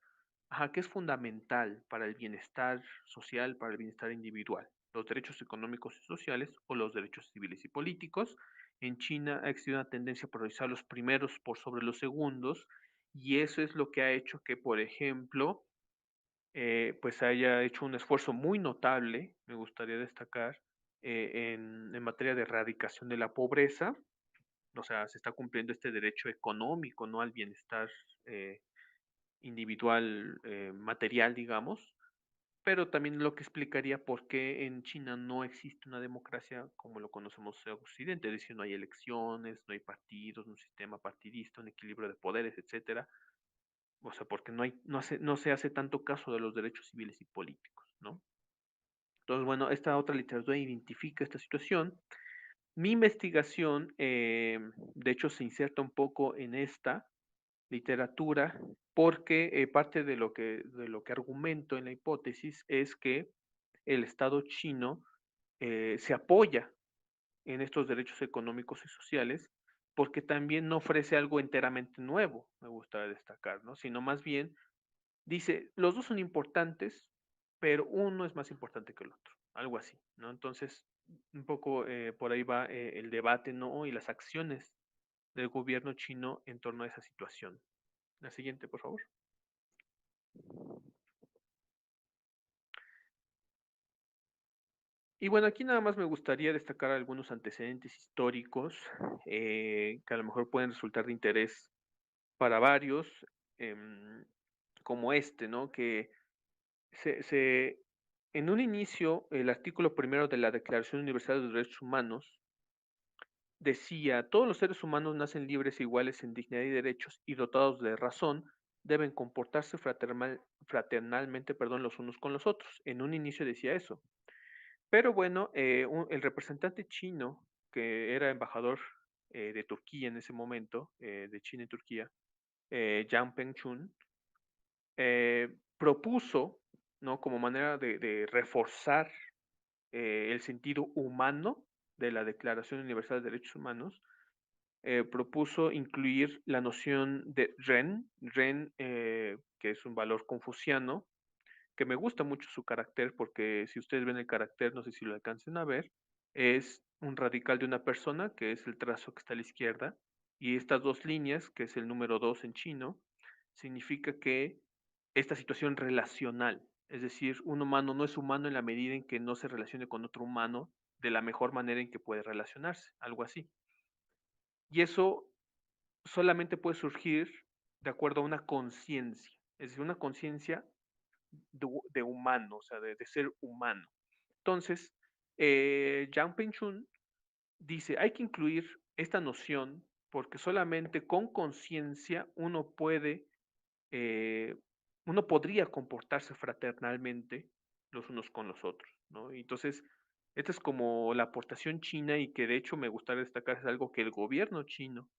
fundamental para el bienestar social, para el bienestar individual, los derechos económicos y sociales o los derechos civiles y políticos. En China ha existido una tendencia a priorizar los primeros por sobre los segundos, y eso es lo que ha hecho que, por ejemplo, pues haya hecho un esfuerzo muy notable, me gustaría destacar, en materia de erradicación de la pobreza. O sea, se está cumpliendo este derecho económico, ¿no? Al bienestar eh, individual, material, digamos, pero también lo que explicaría por qué en China no existe una democracia como lo conocemos en Occidente, es decir, no hay elecciones, no hay partidos, un sistema partidista, un equilibrio de poderes, etcétera. O sea, porque no se hace tanto caso de los derechos civiles y políticos, ¿no? Entonces, bueno, esta otra literatura identifica esta situación. Mi investigación, de hecho, se inserta un poco en esta literatura, porque parte de lo que argumento en la hipótesis es que el Estado chino se apoya en estos derechos económicos y sociales, porque también no ofrece algo enteramente nuevo, me gustaría destacar, ¿no? Sino más bien dice, los dos son importantes, pero uno es más importante que el otro, algo así, ¿no? Entonces, un poco por ahí va el debate, ¿no? Y las acciones del gobierno chino en torno a esa situación. La siguiente, por favor. Y bueno, aquí nada más me gustaría destacar algunos antecedentes históricos que a lo mejor pueden resultar de interés para varios, em, como este, ¿no? Que se, se- en un inicio, el artículo primero de la Declaración Universal de los Derechos Humanos decía, todos los seres humanos nacen libres e iguales en dignidad y derechos y dotados de razón, deben comportarse fraternalmente, perdón, los unos con los otros. En un inicio decía eso. Pero bueno, el representante chino, que era embajador de Turquía en ese momento, de China y Turquía, Yang Pengchun, propuso, ¿no? Como manera de reforzar el sentido humano de la Declaración Universal de Derechos Humanos, propuso incluir la noción de Ren, que es un valor confuciano, que me gusta mucho su carácter, porque si ustedes ven el carácter, no sé si lo alcancen a ver, es un radical de una persona, que es el trazo que está a la izquierda, y estas dos líneas, que es el número 2 en chino, significa que esta situación relacional, es decir, un humano no es humano en la medida en que no se relacione con otro humano de la mejor manera en que puede relacionarse, algo así. Y eso solamente puede surgir de acuerdo a una conciencia, es decir, una conciencia de humano, o sea, de ser humano. Entonces, Yang Peng-chun dice, hay que incluir esta noción porque solamente con conciencia eh, uno podría comportarse fraternalmente los unos con los otros, ¿no? Y entonces, esta es como la aportación china y que de hecho me gustaría destacar es algo que el gobierno chino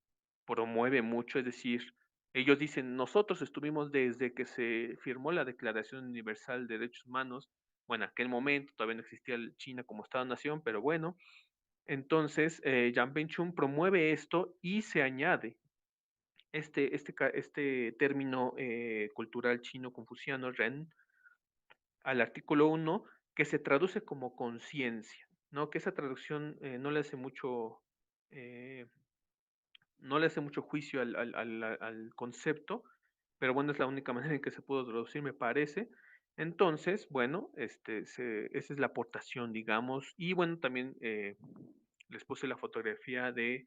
promueve mucho, es decir, ellos dicen, nosotros estuvimos desde que se firmó la Declaración Universal de Derechos Humanos, bueno, en aquel momento todavía no existía China como Estado-nación, pero bueno, entonces Yang Peng-chun promueve esto y se añade este término cultural chino confuciano, Ren, al artículo 1, que se traduce como conciencia, ¿no? Que esa traducción no le hace mucho... eh, no le hace mucho juicio al concepto, pero bueno, es la única manera en que se pudo traducir, me parece. Entonces, bueno, esa es la aportación, digamos. Y bueno, también les puse la fotografía de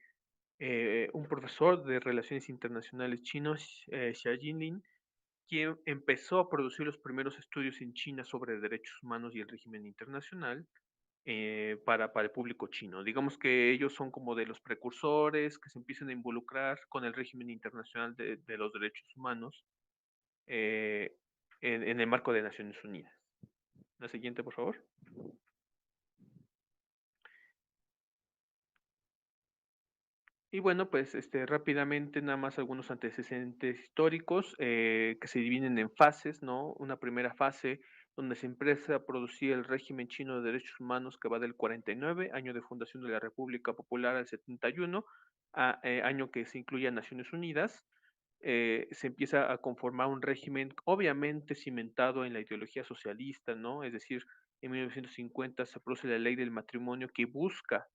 un profesor de Relaciones Internacionales chino, Xia Jinlin, quien empezó a producir los primeros estudios en China sobre derechos humanos y el régimen internacional para el público chino. Digamos que ellos son como de los precursores que se empiezan a involucrar con el régimen internacional de los derechos humanos eh, en el marco de Naciones Unidas. La siguiente, por favor. Y bueno, pues rápidamente nada más algunos antecedentes históricos que se dividen en fases, ¿no? Una primera fase donde se empieza a producir el régimen chino de derechos humanos que va del 49, año de fundación de la República Popular, al 71, año que se incluye a Naciones Unidas. Se empieza a conformar un régimen obviamente cimentado en la ideología socialista, ¿no? Es decir, en 1950 se produce la ley del matrimonio que busca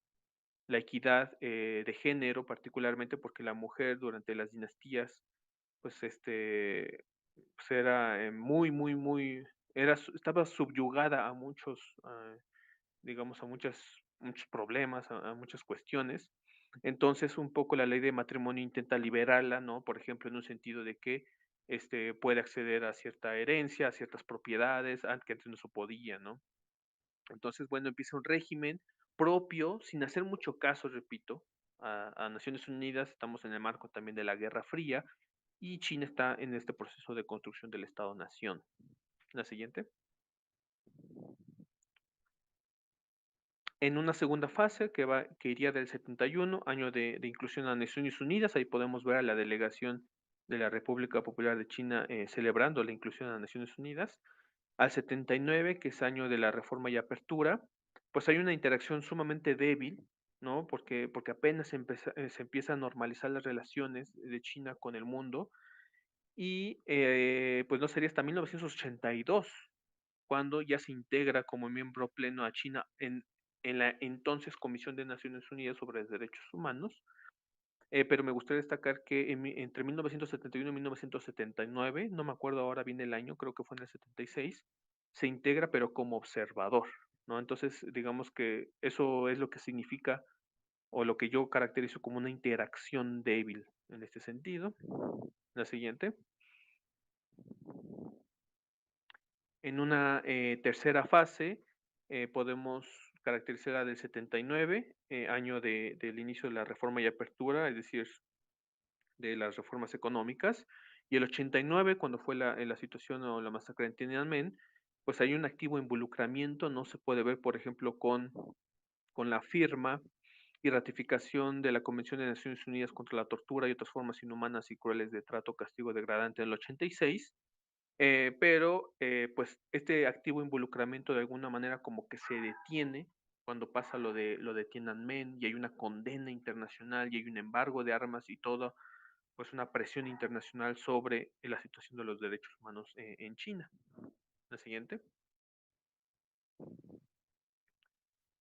la equidad de género, particularmente porque la mujer durante las dinastías, pues pues era estaba subyugada a muchos, digamos, a muchos problemas, a muchas cuestiones. Entonces, un poco la ley de matrimonio intenta liberarla, ¿no? Por ejemplo, en un sentido de que puede acceder a cierta herencia, a ciertas propiedades, que antes no se podía, ¿no? Entonces, bueno, empieza un régimen propio, sin hacer mucho caso, repito, a Naciones Unidas. Estamos en el marco también de la Guerra Fría y China está en este proceso de construcción del Estado-Nación. La siguiente. En una segunda fase que iría del 71, año de inclusión a Naciones Unidas, ahí podemos ver a la delegación de la República Popular de China celebrando la inclusión a Naciones Unidas. Al 79, que es año de la reforma y apertura, pues hay una interacción sumamente débil, ¿no? Porque apenas se empieza a normalizar las relaciones de China con el mundo y pues no sería hasta 1982 cuando ya se integra como miembro pleno a China en la entonces Comisión de Naciones Unidas sobre los Derechos Humanos. Pero me gustaría destacar que entre 1971 y 1979, no me acuerdo ahora bien el año, creo que fue en el 76, se integra pero como observador, ¿no? Entonces, digamos que eso es lo que significa o lo que yo caracterizo como una interacción débil en este sentido. La siguiente. En una tercera fase podemos caracterizar la del 79, año del inicio de la reforma y apertura, es decir, de las reformas económicas, y el 89, cuando fue la situación o la masacre en Tiananmen, pues hay un activo involucramiento, no se puede ver, por ejemplo, con la firma y ratificación de la Convención de Naciones Unidas contra la tortura y otras formas inhumanas y crueles de trato o castigo degradante en el 86, pero pues este activo involucramiento de alguna manera como que se detiene cuando pasa lo de Tiananmen y hay una condena internacional y hay un embargo de armas y todo, pues una presión internacional sobre la situación de los derechos humanos en China. La siguiente.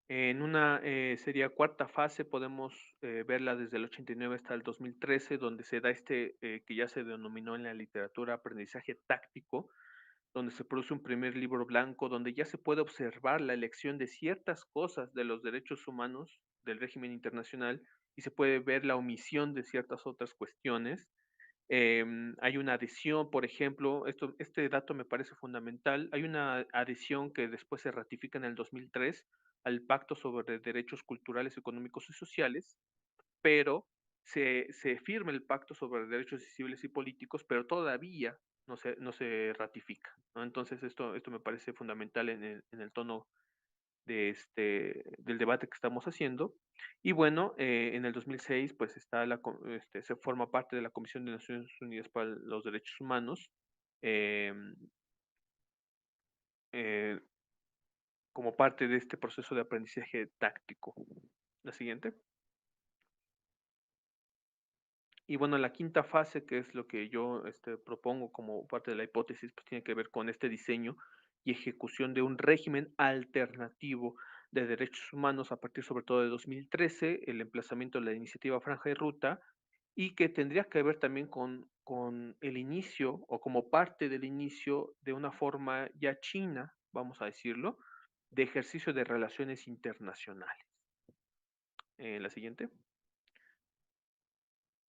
En una sería cuarta fase, podemos verla desde el 89 hasta el 2013, donde se da que ya se denominó en la literatura aprendizaje táctico, donde se produce un primer libro blanco, donde ya se puede observar la elección de ciertas cosas de los derechos humanos del régimen internacional y se puede ver la omisión de ciertas otras cuestiones. Hay una adhesión, por ejemplo, este dato me parece fundamental. Hay una adhesión que después se ratifica en el 2003 al Pacto sobre Derechos Culturales, Económicos y Sociales, pero se firma el Pacto sobre Derechos Civiles y Políticos, pero todavía no se ratifica, ¿no? Entonces esto me parece fundamental en el tono del debate que estamos haciendo. Y bueno, en el 2006, pues se forma parte de la Comisión de Naciones Unidas para los Derechos Humanos, em, eh, como parte de este proceso de aprendizaje táctico. La siguiente. Y bueno, la quinta fase, que es lo que yo propongo como parte de la hipótesis, pues tiene que ver con este diseño y ejecución de un régimen alternativo de derechos humanos a partir sobre todo de 2013, el emplazamiento de la iniciativa Franja y Ruta y que tendría que ver también con el inicio o como parte del inicio de una forma ya china, vamos a decirlo, de ejercicio de relaciones internacionales. La siguiente,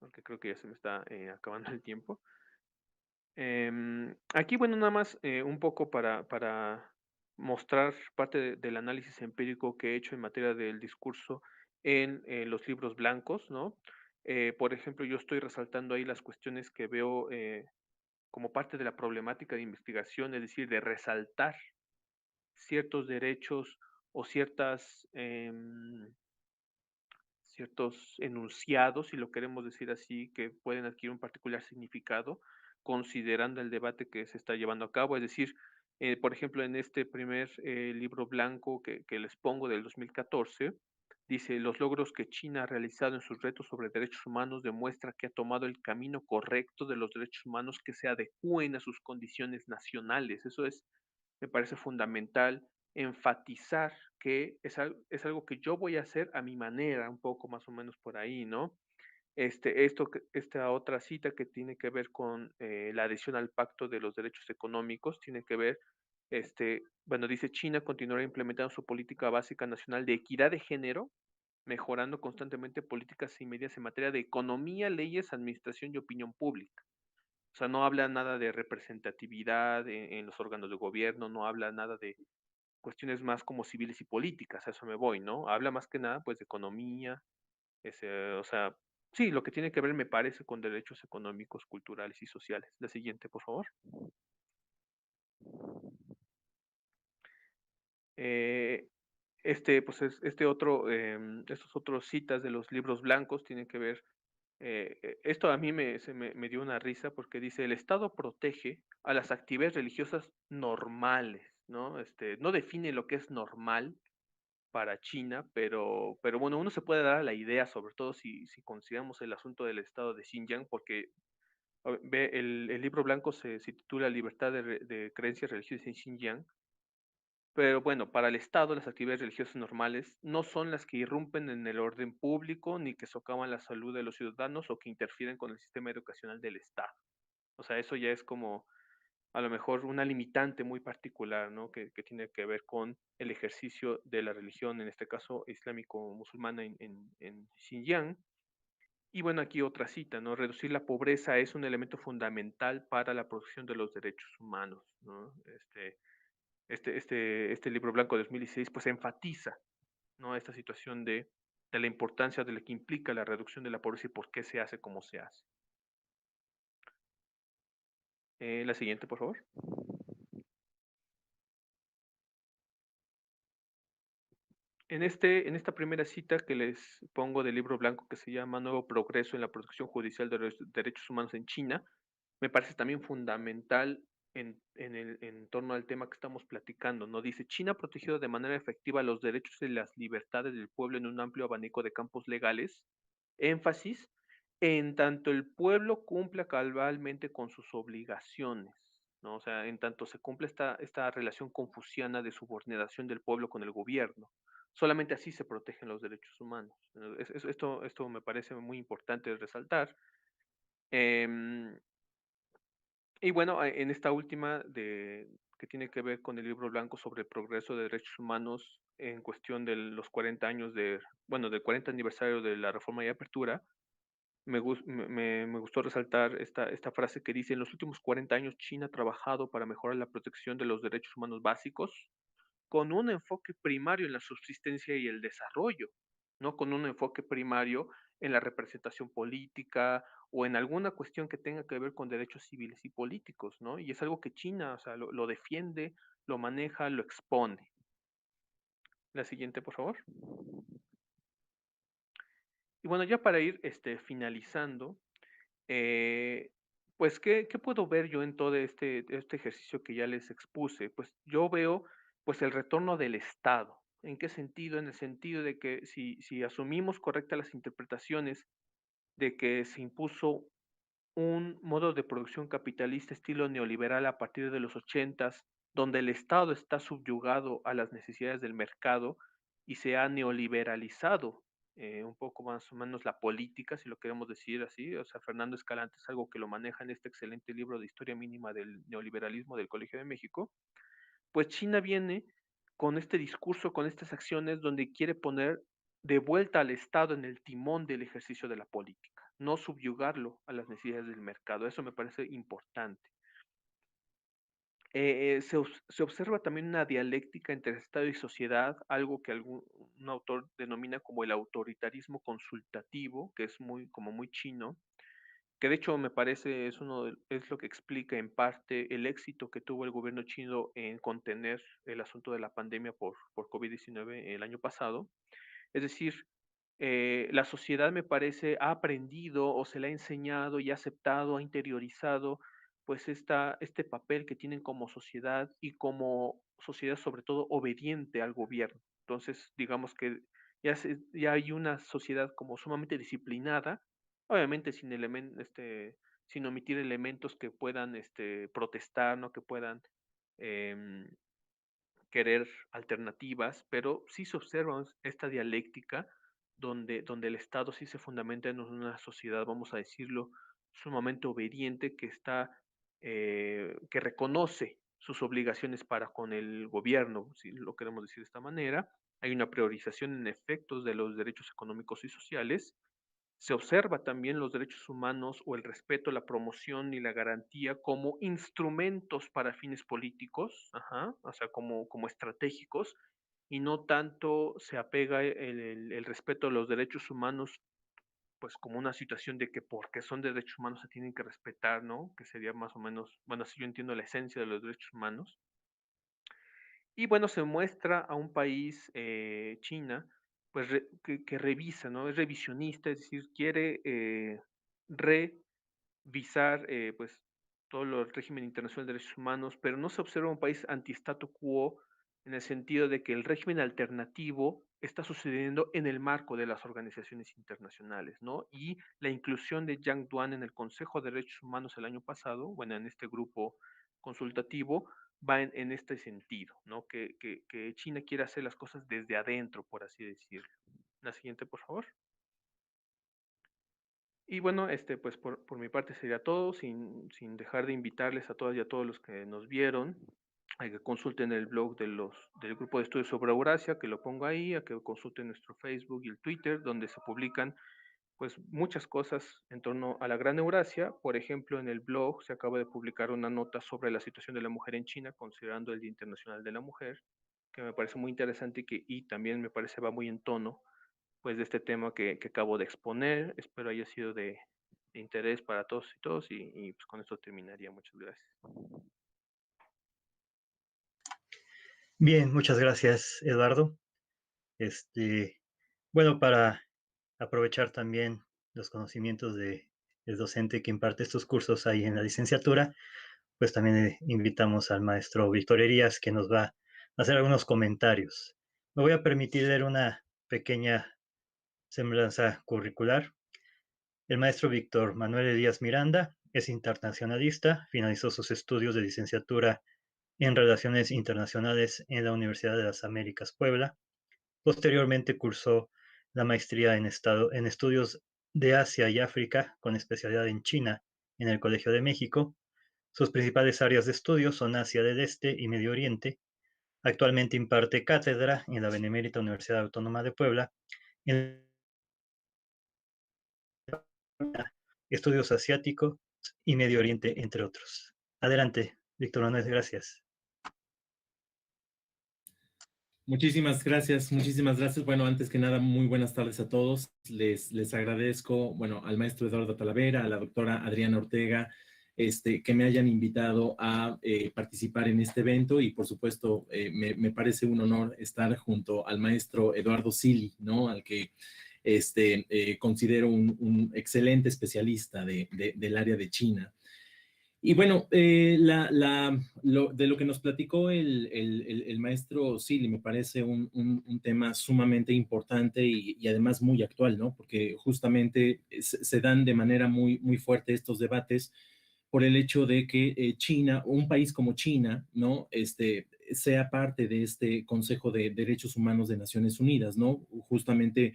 porque creo que ya se me está acabando el tiempo. Aquí, bueno, nada más un poco para mostrar parte del análisis empírico que he hecho en materia del discurso en los libros blancos, ¿no? Por ejemplo, yo estoy resaltando ahí las cuestiones que veo como parte de la problemática de investigación, es decir, de resaltar ciertos derechos o ciertos enunciados, si lo queremos decir así, que pueden adquirir un particular significado, considerando el debate que se está llevando a cabo. Es decir, por ejemplo, en este primer libro blanco que les pongo del 2014, dice, los logros que China ha realizado en sus retos sobre derechos humanos demuestra que ha tomado el camino correcto de los derechos humanos que se adecúen a sus condiciones nacionales. Eso es, me parece fundamental enfatizar que es algo que yo voy a hacer a mi manera, un poco más o menos por ahí, ¿no? Esta otra cita que tiene que ver con la adhesión al Pacto de los Derechos Económicos, tiene que ver, bueno, dice China continuará implementando su política básica nacional de equidad de género, mejorando constantemente políticas y medidas en materia de economía, leyes, administración y opinión pública. O sea, no habla nada de representatividad en los órganos de gobierno, no habla nada de cuestiones más como civiles y políticas, a eso me voy, ¿no? Habla más que nada, pues, de economía, o sea, sí, lo que tiene que ver, me parece, con derechos económicos, culturales y sociales. La siguiente, por favor. Eh, pues, estos otros citas de los libros blancos tienen que ver, esto a mí me dio una risa porque dice: "El Estado protege a las actividades religiosas normales", ¿no? No define lo que es normal, para China, pero bueno, uno se puede dar a la idea, sobre todo si consideramos el asunto del estado de Xinjiang, porque ve, el libro blanco se titula Libertad de creencias religiosas en Xinjiang, pero bueno, para el Estado las actividades religiosas normales no son las que irrumpen en el orden público, ni que socavan la salud de los ciudadanos o que interfieren con el sistema educacional del Estado. O sea, eso ya es como a lo mejor una limitante muy particular, ¿no? Que tiene que ver con el ejercicio de la religión, en este caso islámico-musulmana en Xinjiang. Y bueno, aquí otra cita, ¿no? Reducir la pobreza es un elemento fundamental para la protección de los derechos humanos, ¿no? Este libro blanco de 2016 pues enfatiza, ¿no? Esta situación de la importancia de lo que implica la reducción de la pobreza y por qué se hace como se hace. La siguiente, por favor. En esta primera cita que les pongo del libro blanco que se llama Nuevo Progreso en la Protección Judicial de los Derechos Humanos en China, me parece también fundamental en torno al tema que estamos platicando, ¿no? Dice, China ha protegido de manera efectiva los derechos y las libertades del pueblo en un amplio abanico de campos legales. Énfasis, en tanto el pueblo cumpla cabalmente con sus obligaciones, ¿no? O sea, en tanto se cumple esta relación confuciana de subordinación del pueblo con el gobierno. Solamente así se protegen los derechos humanos. Esto me parece muy importante resaltar. Em, y bueno, en esta última que tiene que ver con el libro blanco sobre el progreso de derechos humanos en cuestión de los 40 años bueno, del 40 aniversario de la reforma y apertura, me gustó resaltar esta frase que dice: "En los últimos 40 años, China ha trabajado para mejorar la protección de los derechos humanos básicos, con un enfoque primario en la subsistencia y el desarrollo, no con un enfoque primario en la representación política o en alguna cuestión que tenga que ver con derechos civiles y políticos", ¿no? Y es algo que China, o sea, lo defiende, lo maneja, lo expone. La siguiente, por favor. Y bueno, ya para ir finalizando, Eh, pues, ¿qué puedo ver yo en todo este ejercicio que ya les expuse? Pues, yo veo, pues, el retorno del Estado. ¿En qué sentido? En el sentido de que si asumimos correctas las interpretaciones de que se impuso un modo de producción capitalista estilo neoliberal a partir de los 80, donde el Estado está subyugado a las necesidades del mercado y se ha neoliberalizado un poco más o menos la política, si lo queremos decir así. O sea, Fernando Escalante es algo que lo maneja en este excelente libro de Historia Mínima del Neoliberalismo del Colegio de México. Pues China viene con este discurso, con estas acciones donde quiere poner de vuelta al Estado en el timón del ejercicio de la política, no subyugarlo a las necesidades del mercado. Eso me parece importante. Se observa también una dialéctica entre Estado y sociedad, algo que un autor denomina como el autoritarismo consultativo, que es como muy chino, que de hecho me parece es lo que explica en parte el éxito que tuvo el gobierno chino en contener el asunto de la pandemia por COVID-19 el año pasado. Es decir, la sociedad me parece ha aprendido o se le ha enseñado y ha aceptado, ha interiorizado pues este papel que tienen como sociedad y como sociedad sobre todo obediente al gobierno. Entonces, digamos que ya hay una sociedad como sumamente disciplinada, obviamente sin omitir elementos que puedan protestar, ¿no? Que puedan em, querer alternativas, pero sí se observa esta dialéctica donde el Estado sí se fundamenta en una sociedad, vamos a decirlo, sumamente obediente que reconoce sus obligaciones para con el gobierno, si lo queremos decir de esta manera. Hay una priorización en efectos de los derechos económicos y sociales. Se observa también los derechos humanos o el respeto, la promoción y la garantía como instrumentos para fines políticos, ajá, o sea, como estratégicos, y no tanto se apega el respeto a los derechos humanos, pues como una situación de que porque son derechos humanos se tienen que respetar, ¿no? Que sería más o menos, bueno, así yo entiendo la esencia de los derechos humanos. Y bueno, se muestra a un país, China, pues que revisa, ¿no? Es revisionista, es decir, quiere revisar pues todo el régimen internacional de derechos humanos, pero no se observa un país anti-statu quo en el sentido de que el régimen alternativo está sucediendo en el marco de las organizaciones internacionales, ¿no? Y la inclusión de Jiang Duan en el Consejo de Derechos Humanos el año pasado, bueno, en este grupo consultativo, va en este sentido, ¿no? Que China quiere hacer las cosas desde adentro, por así decirlo. La siguiente, por favor. Y bueno, pues por mi parte sería todo, sin dejar de invitarles a todas y a todos los que nos vieron, a que consulten el blog del grupo de estudios sobre Eurasia, que lo pongo ahí, a que consulten nuestro Facebook y el Twitter, donde se publican pues muchas cosas en torno a la Gran Eurasia. Por ejemplo, en el blog se acaba de publicar una nota sobre la situación de la mujer en China, considerando el Día Internacional de la Mujer, que me parece muy interesante y también me parece va muy en tono pues de este tema que acabo de exponer. Espero haya sido de interés para todos y todos y pues con esto terminaría. Muchas gracias. Bien, muchas gracias, Eduardo. Bueno, para aprovechar también los conocimientos del docente que imparte estos cursos ahí en la licenciatura, pues también invitamos al maestro Víctor Herías, que nos va a hacer algunos comentarios. Me voy a permitir leer una pequeña semblanza curricular. El maestro Víctor Manuel Herías Miranda es internacionalista, finalizó sus estudios de licenciatura en Relaciones Internacionales en la Universidad de las Américas Puebla. Posteriormente cursó la maestría en estudios de Asia y África, con especialidad en China, en el Colegio de México. Sus principales áreas de estudio son Asia del Este y Medio Oriente. Actualmente imparte cátedra en la Benemérita Universidad Autónoma de Puebla en estudios asiáticos y Medio Oriente, entre otros. Adelante, Víctor Manuel, gracias. Muchísimas gracias, muchísimas gracias. Bueno, antes que nada, muy buenas tardes a todos. Les agradezco, bueno, al maestro Eduardo Talavera, a la doctora Adriana Ortega, que me hayan invitado a participar en este evento y, por supuesto, me parece un honor estar junto al maestro Eduardo Silly, ¿no? Al que considero un excelente especialista del área de China. Y bueno, de lo que nos platicó el maestro Silly me parece un tema sumamente importante y además muy actual, ¿no? Porque justamente se dan de manera muy, muy fuerte estos debates por el hecho de que China, un país como China, ¿no? Sea parte de este Consejo de Derechos Humanos de Naciones Unidas, ¿no? Justamente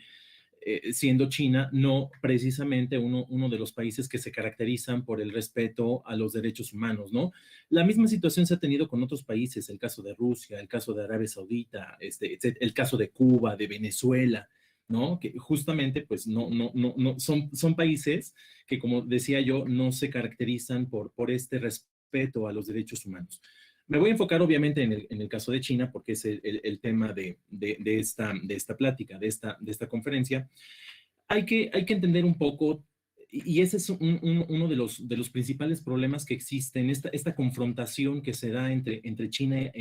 siendo China no precisamente uno de los países que se caracterizan por el respeto a los derechos humanos, ¿no? La misma situación se ha tenido con otros países, el caso de Rusia, el caso de Arabia Saudita, el caso de Cuba, de Venezuela, ¿no? Que justamente, pues, no, son países que, como decía yo, no se caracterizan por este respeto a los derechos humanos. Me voy a enfocar obviamente en el caso de China, porque es el tema de esta plática, de esta conferencia. Hay que entender un poco, y ese es uno de los principales problemas que existen, esta confrontación que se da entre China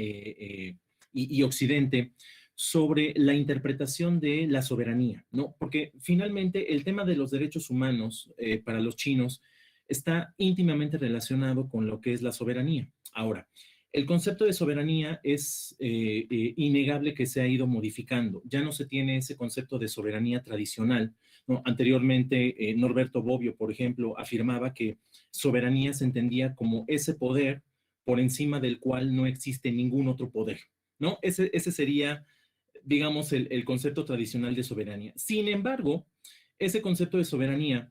y Occidente sobre la interpretación de la soberanía, ¿no? Porque finalmente el tema de los derechos humanos para los chinos está íntimamente relacionado con lo que es la soberanía. Ahora, el concepto de soberanía es innegable que se ha ido modificando. Ya no se tiene ese concepto de soberanía tradicional, ¿no? Anteriormente, Norberto Bobbio, por ejemplo, afirmaba que soberanía se entendía como ese poder por encima del cual no existe ningún otro poder, ¿no? Ese sería, digamos, el concepto tradicional de soberanía. Sin embargo, ese concepto de soberanía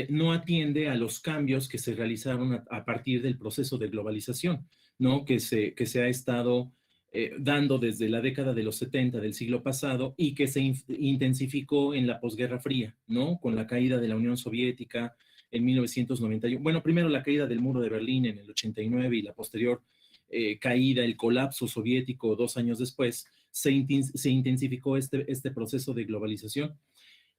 no atiende a los cambios que se realizaron a partir del proceso de globalización, ¿no? Que se ha estado dando desde la década de los 70 del siglo pasado y que se intensificó en la posguerra fría, ¿no? Con la caída de la Unión Soviética en 1991. Bueno, primero la caída del muro de Berlín en el 89 y la posterior caída, el colapso soviético 2 años después, se intensificó este proceso de globalización.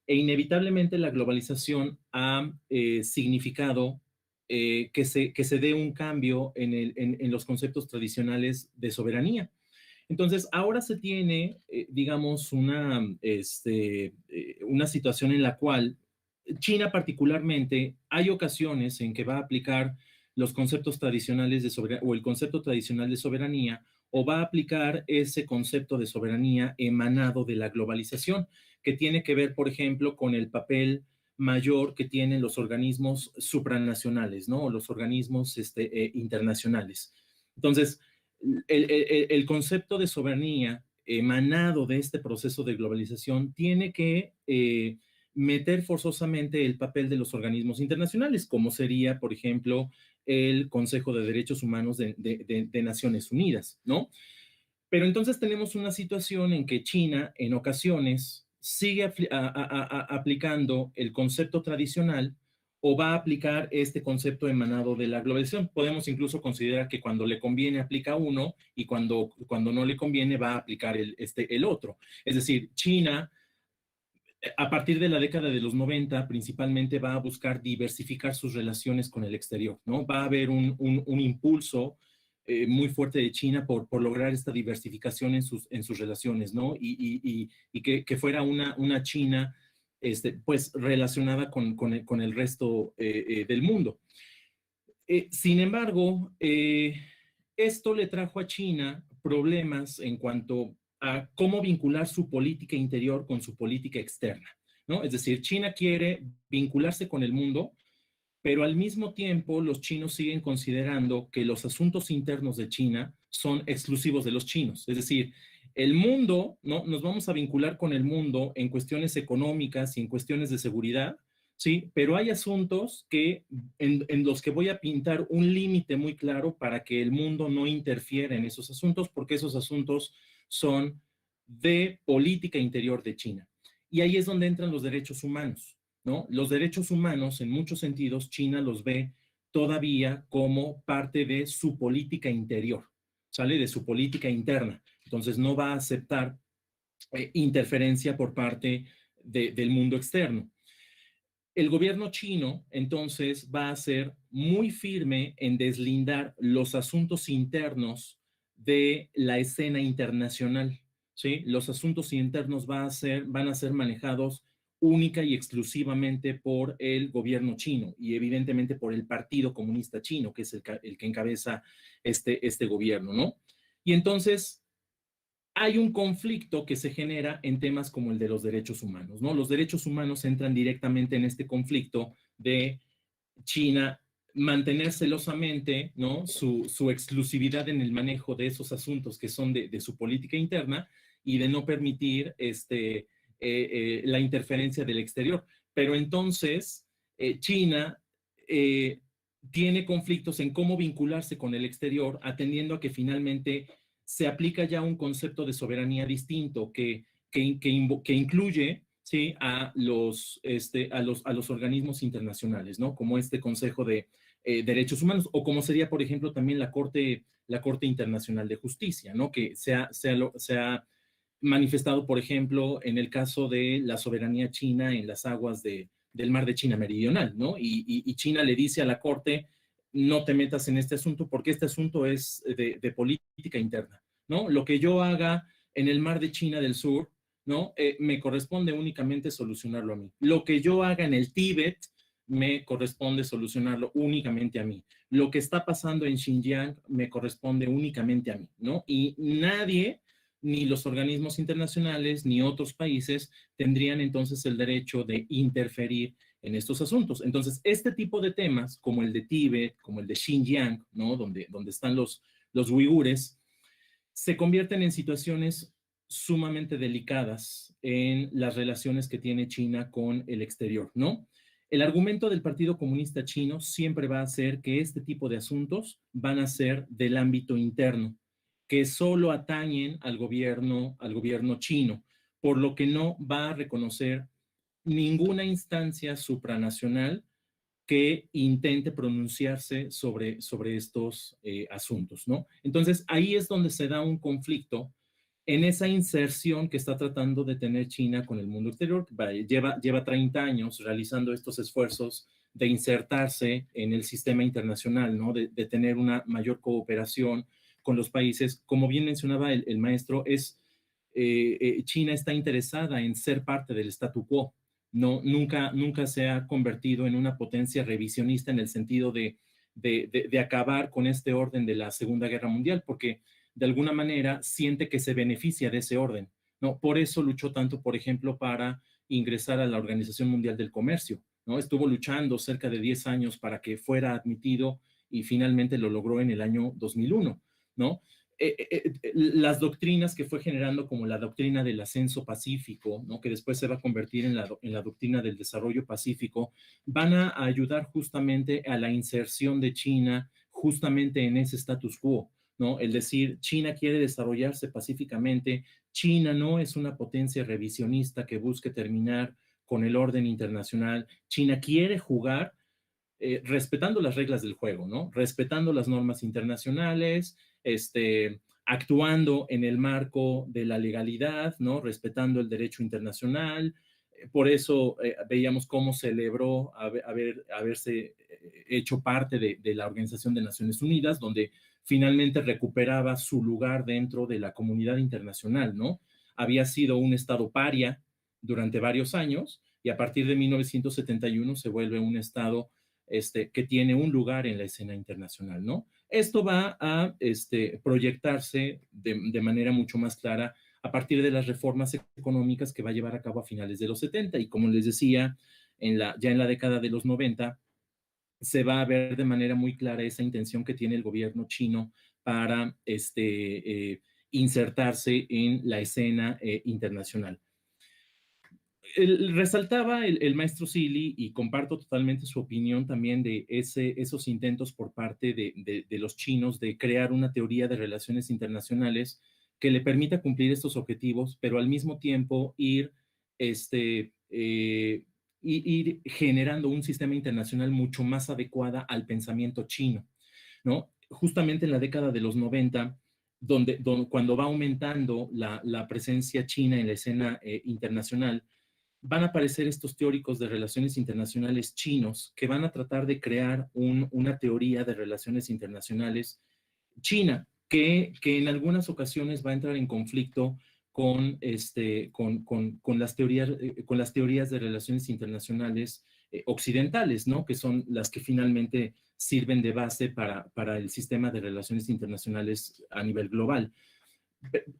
E inevitablemente la globalización ha significado que se dé un cambio en los conceptos tradicionales de soberanía. Entonces, ahora se tiene, digamos, una situación en la cual China particularmente, hay ocasiones en que va a aplicar los conceptos tradicionales de soberanía o el concepto tradicional de soberanía, o va a aplicar ese concepto de soberanía emanado de la globalización, que tiene que ver, por ejemplo, con el papel mayor que tienen los organismos supranacionales, ¿no? O los organismos internacionales. Entonces, el concepto de soberanía emanado de este proceso de globalización tiene que meter forzosamente el papel de los organismos internacionales, como sería, por ejemplo, el Consejo de Derechos Humanos de Naciones Unidas, ¿no? Pero entonces tenemos una situación en que China, en ocasiones, sigue aplicando el concepto tradicional o va a aplicar este concepto emanado de la globalización. Podemos incluso considerar que cuando le conviene aplica uno y cuando no le conviene va a aplicar el otro. Es decir, China, a partir de la década de los 90, principalmente va a buscar diversificar sus relaciones con el exterior, ¿no? Va a haber un impulso muy fuerte de China por lograr esta diversificación en sus relaciones, ¿no? Y que fuera una China, pues, relacionada con el resto del mundo. Sin embargo, esto le trajo a China problemas en cuanto a cómo vincular su política interior con su política externa, ¿no? Es decir, China quiere vincularse con el mundo, pero al mismo tiempo los chinos siguen considerando que los asuntos internos de China son exclusivos de los chinos. Es decir, el mundo, ¿no? Nos vamos a vincular con el mundo en cuestiones económicas y en cuestiones de seguridad, ¿sí? Pero hay asuntos en los que voy a pintar un límite muy claro para que el mundo no interfiera en esos asuntos, porque esos asuntos son de política interior de China. Y ahí es donde entran los derechos humanos, ¿no? Los derechos humanos, en muchos sentidos, China los ve todavía como parte de su política interior, ¿sale? De su política interna. Entonces no va a aceptar interferencia por parte del mundo externo. El gobierno chino, entonces, va a ser muy firme en deslindar los asuntos internos de la escena internacional, ¿sí? Los asuntos internos van a ser manejados única y exclusivamente por el gobierno chino y evidentemente por el Partido Comunista Chino, que es el que encabeza este gobierno, ¿no? Y entonces hay un conflicto que se genera en temas como el de los derechos humanos, ¿no? Los derechos humanos entran directamente en este conflicto de China mantener celosamente, ¿no? su exclusividad en el manejo de esos asuntos que son de su política interna y de no permitir la interferencia del exterior. Pero entonces China tiene conflictos en cómo vincularse con el exterior, atendiendo a que finalmente se aplica ya un concepto de soberanía distinto que incluye, ¿sí?, a los organismos internacionales, ¿no? Como este Consejo de Derechos Humanos, o como sería, por ejemplo, también la Corte Internacional de Justicia, ¿no? Que se ha manifestado, por ejemplo, en el caso de la soberanía china en las aguas del mar de China Meridional, ¿no? Y China le dice a la Corte, no te metas en este asunto porque este asunto es de política interna, ¿no? Lo que yo haga en el mar de China del Sur, ¿no? Me corresponde únicamente solucionarlo a mí. Lo que yo haga en el Tíbet me corresponde solucionarlo únicamente a mí. Lo que está pasando en Xinjiang me corresponde únicamente a mí, ¿no? Y nadie, ni los organismos internacionales, ni otros países tendrían entonces el derecho de interferir en estos asuntos. Entonces, este tipo de temas, como el de Tíbet, como el de Xinjiang, ¿no? Donde están los uigures, se convierten en situaciones sumamente delicadas en las relaciones que tiene China con el exterior, ¿no? El argumento del Partido Comunista Chino siempre va a ser que este tipo de asuntos van a ser del ámbito interno, que solo atañen al gobierno chino, por lo que no va a reconocer ninguna instancia supranacional que intente pronunciarse sobre estos asuntos, ¿no? Entonces, ahí es donde se da un conflicto en esa inserción que está tratando de tener China con el mundo exterior. Lleva 30 años realizando estos esfuerzos de insertarse en el sistema internacional, ¿no? De tener una mayor cooperación con los países. Como bien mencionaba el maestro, China está interesada en ser parte del statu quo. No, nunca se ha convertido en una potencia revisionista en el sentido de acabar con este orden de la Segunda Guerra Mundial, porque de alguna manera siente que se beneficia de ese orden, ¿no? Por eso luchó tanto, por ejemplo, para ingresar a la Organización Mundial del Comercio, ¿no? Estuvo luchando cerca de 10 años para que fuera admitido y finalmente lo logró en el año 2001, ¿no? Las doctrinas que fue generando, como la doctrina del ascenso pacífico, ¿no? Que después se va a convertir en la doctrina del desarrollo pacífico, van a ayudar justamente a la inserción de China justamente en ese status quo, ¿no? El decir, China quiere desarrollarse pacíficamente, China no es una potencia revisionista que busque terminar con el orden internacional, China quiere jugar respetando las reglas del juego, ¿no? Respetando las normas internacionales, actuando en el marco de la legalidad, ¿no? Respetando el derecho internacional. Por eso veíamos cómo celebró haberse hecho parte de la Organización de Naciones Unidas, donde finalmente recuperaba su lugar dentro de la comunidad internacional, ¿no? Había sido un estado paria durante varios años y a partir de 1971 se vuelve un estado que tiene un lugar en la escena internacional, ¿no? Esto va a proyectarse de manera mucho más clara a partir de las reformas económicas que va a llevar a cabo a finales de los 70 y como les decía, ya en la década de los 90 se va a ver de manera muy clara esa intención que tiene el gobierno chino para insertarse en la escena internacional. Resaltaba el maestro Zilli, y comparto totalmente su opinión también de esos intentos por parte de los chinos de crear una teoría de relaciones internacionales que le permita cumplir estos objetivos, pero al mismo tiempo ir generando un sistema internacional mucho más adecuado al pensamiento chino, ¿no? Justamente en la década de los 90, cuando va aumentando la presencia china en la escena internacional, van a aparecer estos teóricos de relaciones internacionales chinos que van a tratar de crear una teoría de relaciones internacionales china que en algunas ocasiones va a entrar en conflicto con las teorías de relaciones internacionales occidentales, ¿no? Que son las que finalmente sirven de base para el sistema de relaciones internacionales a nivel global.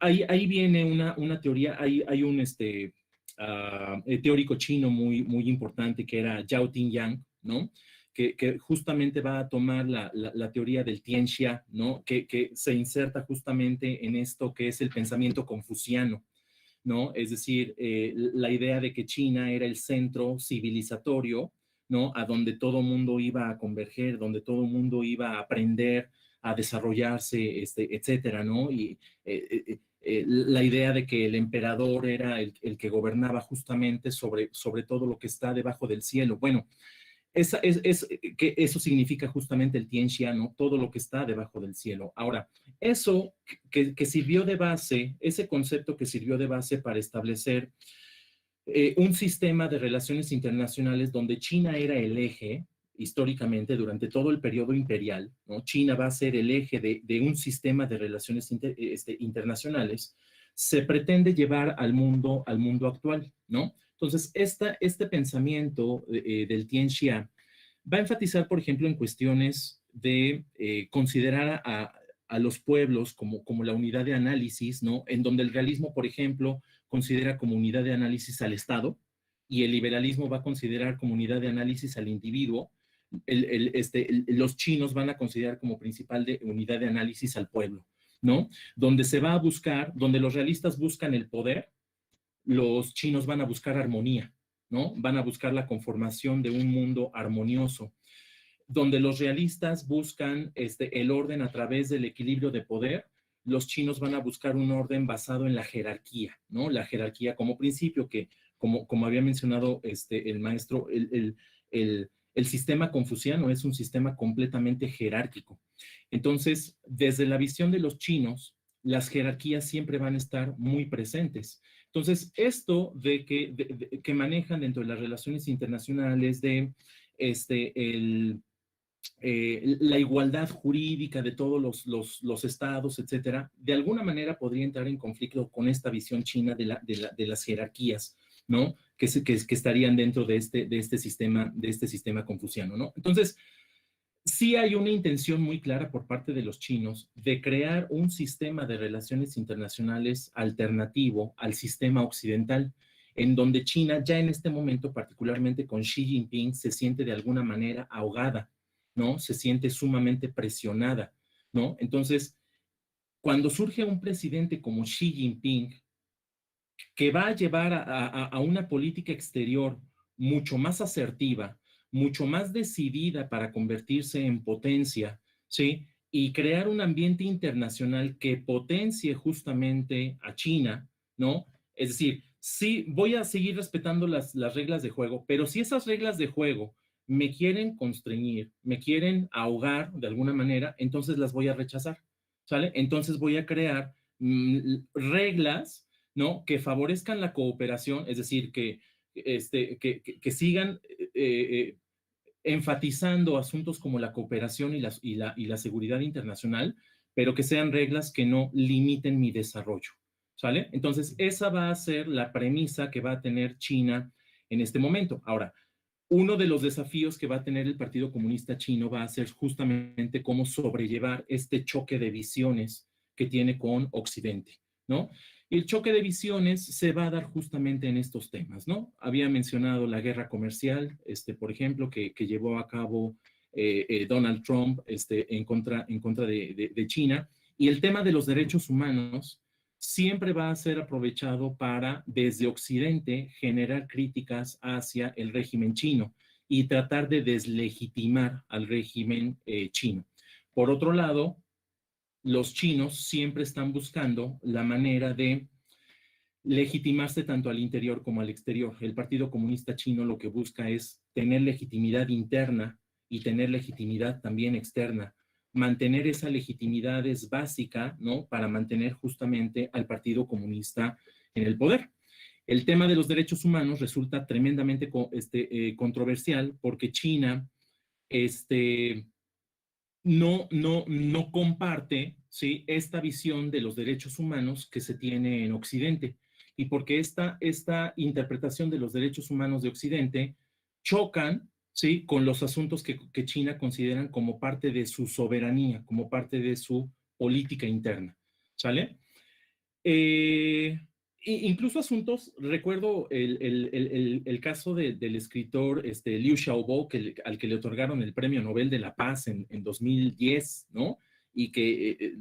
Ahí viene una teoría, hay un teórico chino muy importante que era Zhao Tingyang, ¿no? Que justamente va a tomar la teoría del Tianxia, ¿no? Que se inserta justamente en esto que es el pensamiento confuciano, ¿no? Es decir, la idea de que China era el centro civilizatorio, ¿no? A donde todo mundo iba a converger, donde todo mundo iba a aprender, a desarrollarse, etcétera, ¿no? Y la idea de que el emperador era el que gobernaba justamente sobre todo lo que está debajo del cielo. Bueno, que eso significa justamente el Tianxia, ¿no? Todo lo que está debajo del cielo. Ahora, eso que sirvió de base, ese concepto que sirvió de base para establecer un sistema de relaciones internacionales donde China era el eje, históricamente, durante todo el periodo imperial, ¿no? China va a ser el eje de un sistema de relaciones internacionales, se pretende llevar al mundo actual, ¿no? Entonces, este pensamiento del Tianxia va a enfatizar, por ejemplo, en cuestiones de considerar a los pueblos como la unidad de análisis, ¿no? En donde el realismo, por ejemplo, considera como unidad de análisis al Estado y el liberalismo va a considerar como unidad de análisis al individuo. Los chinos van a considerar como principal unidad de análisis al pueblo, ¿no? Donde se va a buscar, donde los realistas buscan el poder, los chinos van a buscar armonía, ¿no? Van a buscar la conformación de un mundo armonioso. Donde los realistas buscan el orden a través del equilibrio de poder, los chinos van a buscar un orden basado en la jerarquía, ¿no? La jerarquía como principio que, como había mencionado el maestro, el sistema confuciano es un sistema completamente jerárquico. Entonces, desde la visión de los chinos, las jerarquías siempre van a estar muy presentes. Entonces, esto de que manejan dentro de las relaciones internacionales de la igualdad jurídica de todos los estados, etcétera, de alguna manera podría entrar en conflicto con esta visión china de las jerarquías, ¿no? Que estarían dentro de este sistema confuciano, ¿no? Entonces, sí hay una intención muy clara por parte de los chinos de crear un sistema de relaciones internacionales alternativo al sistema occidental, en donde China ya en este momento, particularmente con Xi Jinping, se siente de alguna manera ahogada, ¿no? Se siente sumamente presionada, ¿no? Entonces, cuando surge un presidente como Xi Jinping, que va a llevar a una política exterior mucho más asertiva, mucho más decidida para convertirse en potencia, ¿sí? Y crear un ambiente internacional que potencie justamente a China, ¿no? Es decir, sí, voy a seguir respetando las reglas de juego, pero si esas reglas de juego me quieren constreñir, me quieren ahogar de alguna manera, entonces las voy a rechazar, ¿sale? Entonces voy a crear reglas, ¿no? Que favorezcan la cooperación, es decir, que sigan enfatizando asuntos como la cooperación y la seguridad internacional, pero que sean reglas que no limiten mi desarrollo, ¿sale? Entonces, esa va a ser la premisa que va a tener China en este momento. Ahora, uno de los desafíos que va a tener el Partido Comunista Chino va a ser justamente cómo sobrellevar este choque de visiones que tiene con Occidente, ¿no? Y el choque de visiones se va a dar justamente en estos temas, ¿no? Había mencionado la guerra comercial, por ejemplo, que llevó a cabo Donald Trump en contra de China, y el tema de los derechos humanos siempre va a ser aprovechado para, desde Occidente, generar críticas hacia el régimen chino y tratar de deslegitimar al régimen chino. Por otro lado, los chinos siempre están buscando la manera de legitimarse tanto al interior como al exterior. El Partido Comunista Chino lo que busca es tener legitimidad interna y tener legitimidad también externa. Mantener esa legitimidad es básica, ¿no? Para mantener justamente al Partido Comunista en el poder. El tema de los derechos humanos resulta tremendamente controversial porque China no comparte, ¿sí?, esta visión de los derechos humanos que se tiene en Occidente, y porque esta interpretación de los derechos humanos de Occidente chocan, ¿sí?, con los asuntos que China consideran como parte de su soberanía, como parte de su política interna, ¿sale? Incluso asuntos, recuerdo el caso del escritor Liu Xiaobo, al que le otorgaron el Premio Nobel de la Paz en 2010, ¿no? y que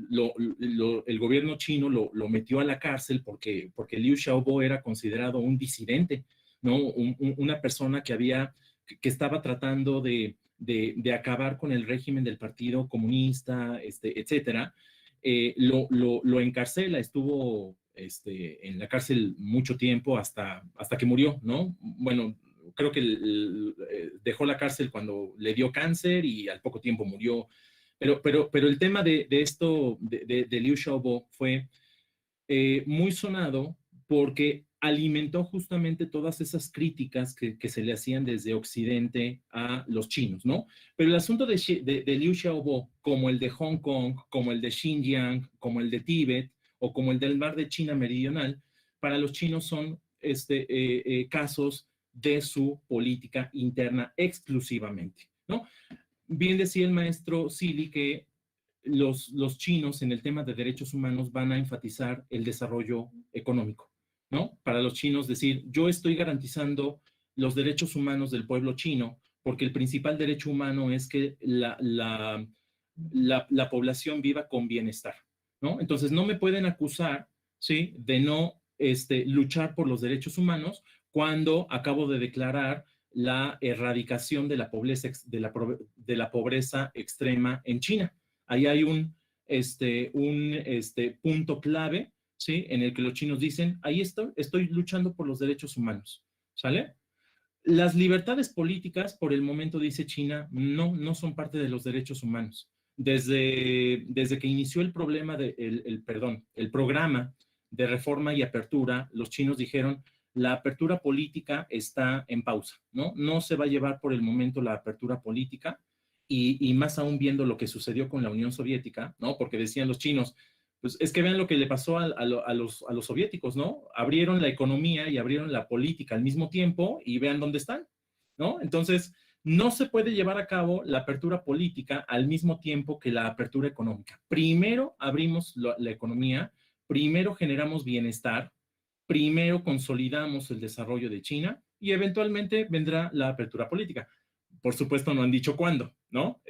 el gobierno chino lo metió a la cárcel porque Liu Xiaobo era considerado un disidente, ¿no? Una persona que estaba tratando de acabar con el régimen del Partido Comunista, etcétera. Lo encarcela, estuvo en la cárcel mucho tiempo hasta que murió, ¿no? Bueno, creo que dejó la cárcel cuando le dio cáncer y al poco tiempo murió. Pero el tema de esto, de Liu Xiaobo, fue muy sonado porque alimentó justamente todas esas críticas que se le hacían desde Occidente a los chinos, ¿no? Pero el asunto de Liu Xiaobo, como el de Hong Kong, como el de Xinjiang, como el de Tíbet, o como el del mar de China Meridional, para los chinos son casos de su política interna exclusivamente, ¿no? Bien decía el maestro Zilli que los chinos en el tema de derechos humanos van a enfatizar el desarrollo económico, ¿no? Para los chinos decir, yo estoy garantizando los derechos humanos del pueblo chino porque el principal derecho humano es que la población viva con bienestar, ¿no? Entonces no me pueden acusar, ¿sí?, de no luchar por los derechos humanos cuando acabo de declarar la erradicación de la pobreza extrema en China. Ahí hay un punto clave, ¿sí?, en el que los chinos dicen, ahí estoy luchando por los derechos humanos, ¿sale? Las libertades políticas, por el momento, dice China, no son parte de los derechos humanos. Desde que inició el programa de reforma y apertura, los chinos dijeron, la apertura política está en pausa, ¿no? No se va a llevar por el momento la apertura política, y más aún viendo lo que sucedió con la Unión Soviética, ¿no? Porque decían los chinos, pues es que vean lo que le pasó a los soviéticos, ¿no? Abrieron la economía y abrieron la política al mismo tiempo y vean dónde están, ¿no? Entonces, no se puede llevar a cabo la apertura política al mismo tiempo que la apertura económica. Primero abrimos la economía, primero generamos bienestar, primero consolidamos el desarrollo de China y eventualmente vendrá la apertura política. Por supuesto, no han dicho cuándo, ¿no?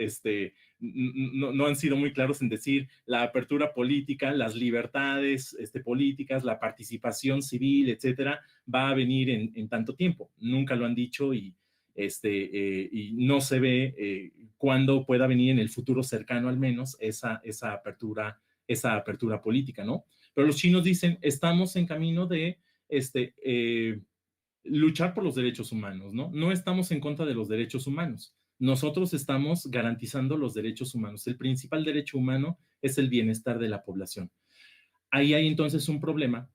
No han sido muy claros en decir la apertura política, las libertades políticas, la participación civil, etcétera, va a venir en tanto tiempo. Nunca lo han dicho y no se ve cuándo pueda venir en el futuro cercano, al menos, esa apertura política, ¿no? Pero los chinos dicen, estamos en camino de luchar por los derechos humanos, ¿no? No estamos en contra de los derechos humanos. Nosotros estamos garantizando los derechos humanos. El principal derecho humano es el bienestar de la población. Ahí hay entonces un problema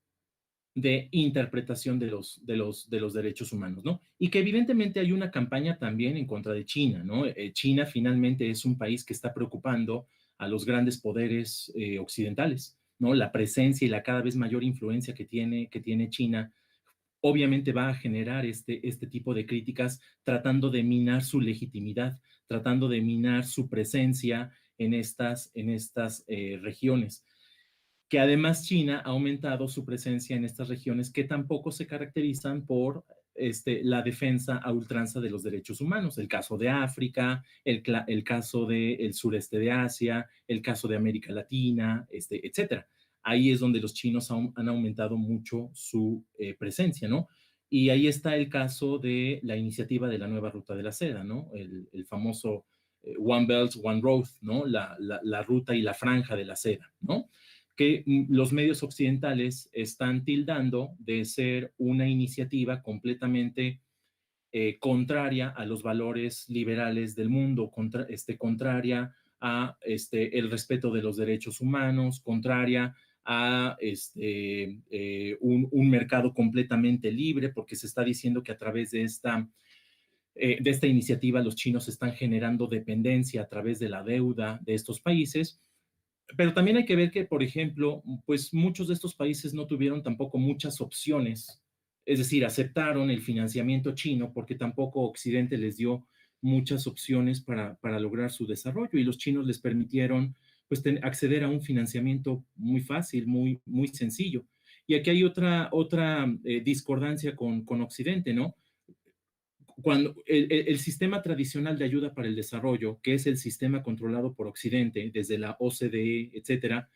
de interpretación de los derechos humanos, ¿no? Y que evidentemente hay una campaña también en contra de China, ¿no? China finalmente es un país que está preocupando a los grandes poderes occidentales, ¿no? La presencia y la cada vez mayor influencia que tiene China obviamente va a generar este tipo de críticas tratando de minar su legitimidad, tratando de minar su presencia en estas regiones. Que además China ha aumentado su presencia en estas regiones que tampoco se caracterizan por la defensa a ultranza de los derechos humanos. El caso de África, el caso del sureste de Asia, el caso de América Latina, etcétera. Ahí es donde los chinos han aumentado mucho su presencia, ¿no? Y ahí está el caso de la iniciativa de la nueva ruta de la seda, ¿no? El famoso One Belt, One Road, ¿no? La ruta y la franja de la seda, ¿no? Que los medios occidentales están tildando de ser una iniciativa completamente contraria a los valores liberales del mundo, contraria a el respeto de los derechos humanos, contraria a un mercado completamente libre, porque se está diciendo que a través de esta iniciativa los chinos están generando dependencia a través de la deuda de estos países. Pero también hay que ver que, por ejemplo, pues muchos de estos países no tuvieron tampoco muchas opciones, es decir, aceptaron el financiamiento chino porque tampoco Occidente les dio muchas opciones para lograr su desarrollo y los chinos les permitieron pues acceder a un financiamiento muy fácil, muy, muy sencillo. Y aquí hay otra discordancia con Occidente, ¿no? cuando el sistema tradicional de ayuda para el desarrollo, que es el sistema controlado por Occidente, desde la OCDE, etcétera,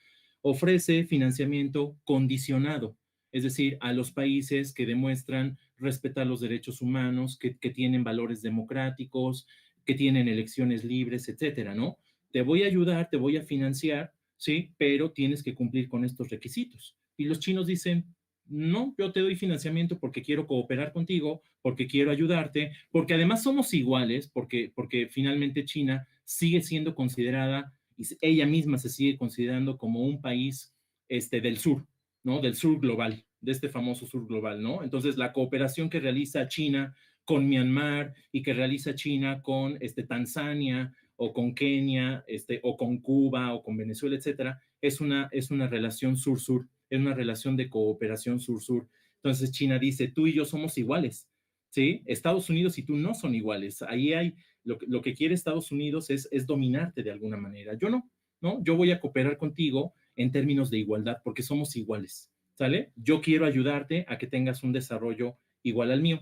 ofrece financiamiento condicionado, es decir, a los países que demuestran respetar los derechos humanos, que tienen valores democráticos, que tienen elecciones libres, etcétera, ¿no? Te voy a ayudar, te voy a financiar, sí, pero tienes que cumplir con estos requisitos. Y los chinos dicen, no, yo te doy financiamiento porque quiero cooperar contigo, porque quiero ayudarte, porque además somos iguales, porque finalmente China sigue siendo considerada, y ella misma se sigue considerando como un país del sur, ¿no? Del sur global, de este famoso sur global, ¿no? Entonces, la cooperación que realiza China con Myanmar y que realiza China con Tanzania o con Kenia, o con Cuba o con Venezuela, etcétera, es una relación sur-sur, es una relación de cooperación sur-sur. Entonces China dice, tú y yo somos iguales, ¿sí? Estados Unidos y tú no son iguales. Ahí hay, lo que quiere Estados Unidos es dominarte de alguna manera. Yo no, ¿no? Yo voy a cooperar contigo en términos de igualdad porque somos iguales, ¿sale? Yo quiero ayudarte a que tengas un desarrollo igual al mío.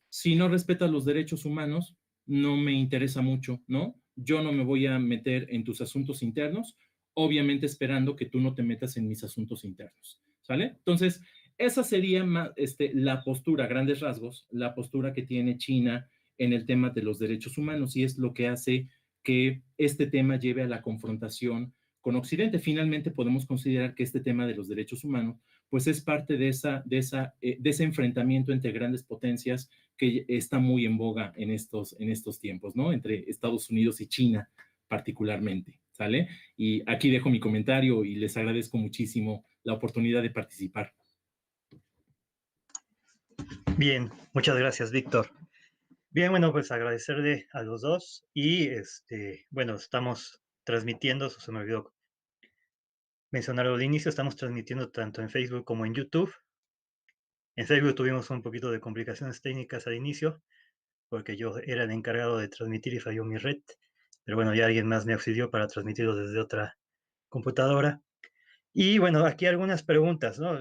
Si no respetas los derechos humanos, no me interesa mucho, ¿no? Yo no me voy a meter en tus asuntos internos, obviamente esperando que tú no te metas en mis asuntos internos, ¿sale? Entonces, esa sería la postura, a grandes rasgos, la postura que tiene China en el tema de los derechos humanos y es lo que hace que este tema lleve a la confrontación con Occidente. Finalmente podemos considerar que este tema de los derechos humanos pues es parte de ese enfrentamiento entre grandes potencias que está muy en boga en estos tiempos, ¿no? Entre Estados Unidos y China particularmente, ¿sale? Y aquí dejo mi comentario y les agradezco muchísimo la oportunidad de participar. Bien, muchas gracias, Víctor. Bien, bueno, pues agradecerle a los dos y bueno, estamos transmitiendo, eso se me olvidó mencionarlo al inicio, estamos transmitiendo tanto en Facebook como en YouTube. En Facebook tuvimos un poquito de complicaciones técnicas al inicio, porque yo era el encargado de transmitir y falló mi red, pero bueno, ya alguien más me auxilió para transmitirlo desde otra computadora. Y bueno, aquí algunas preguntas, ¿no?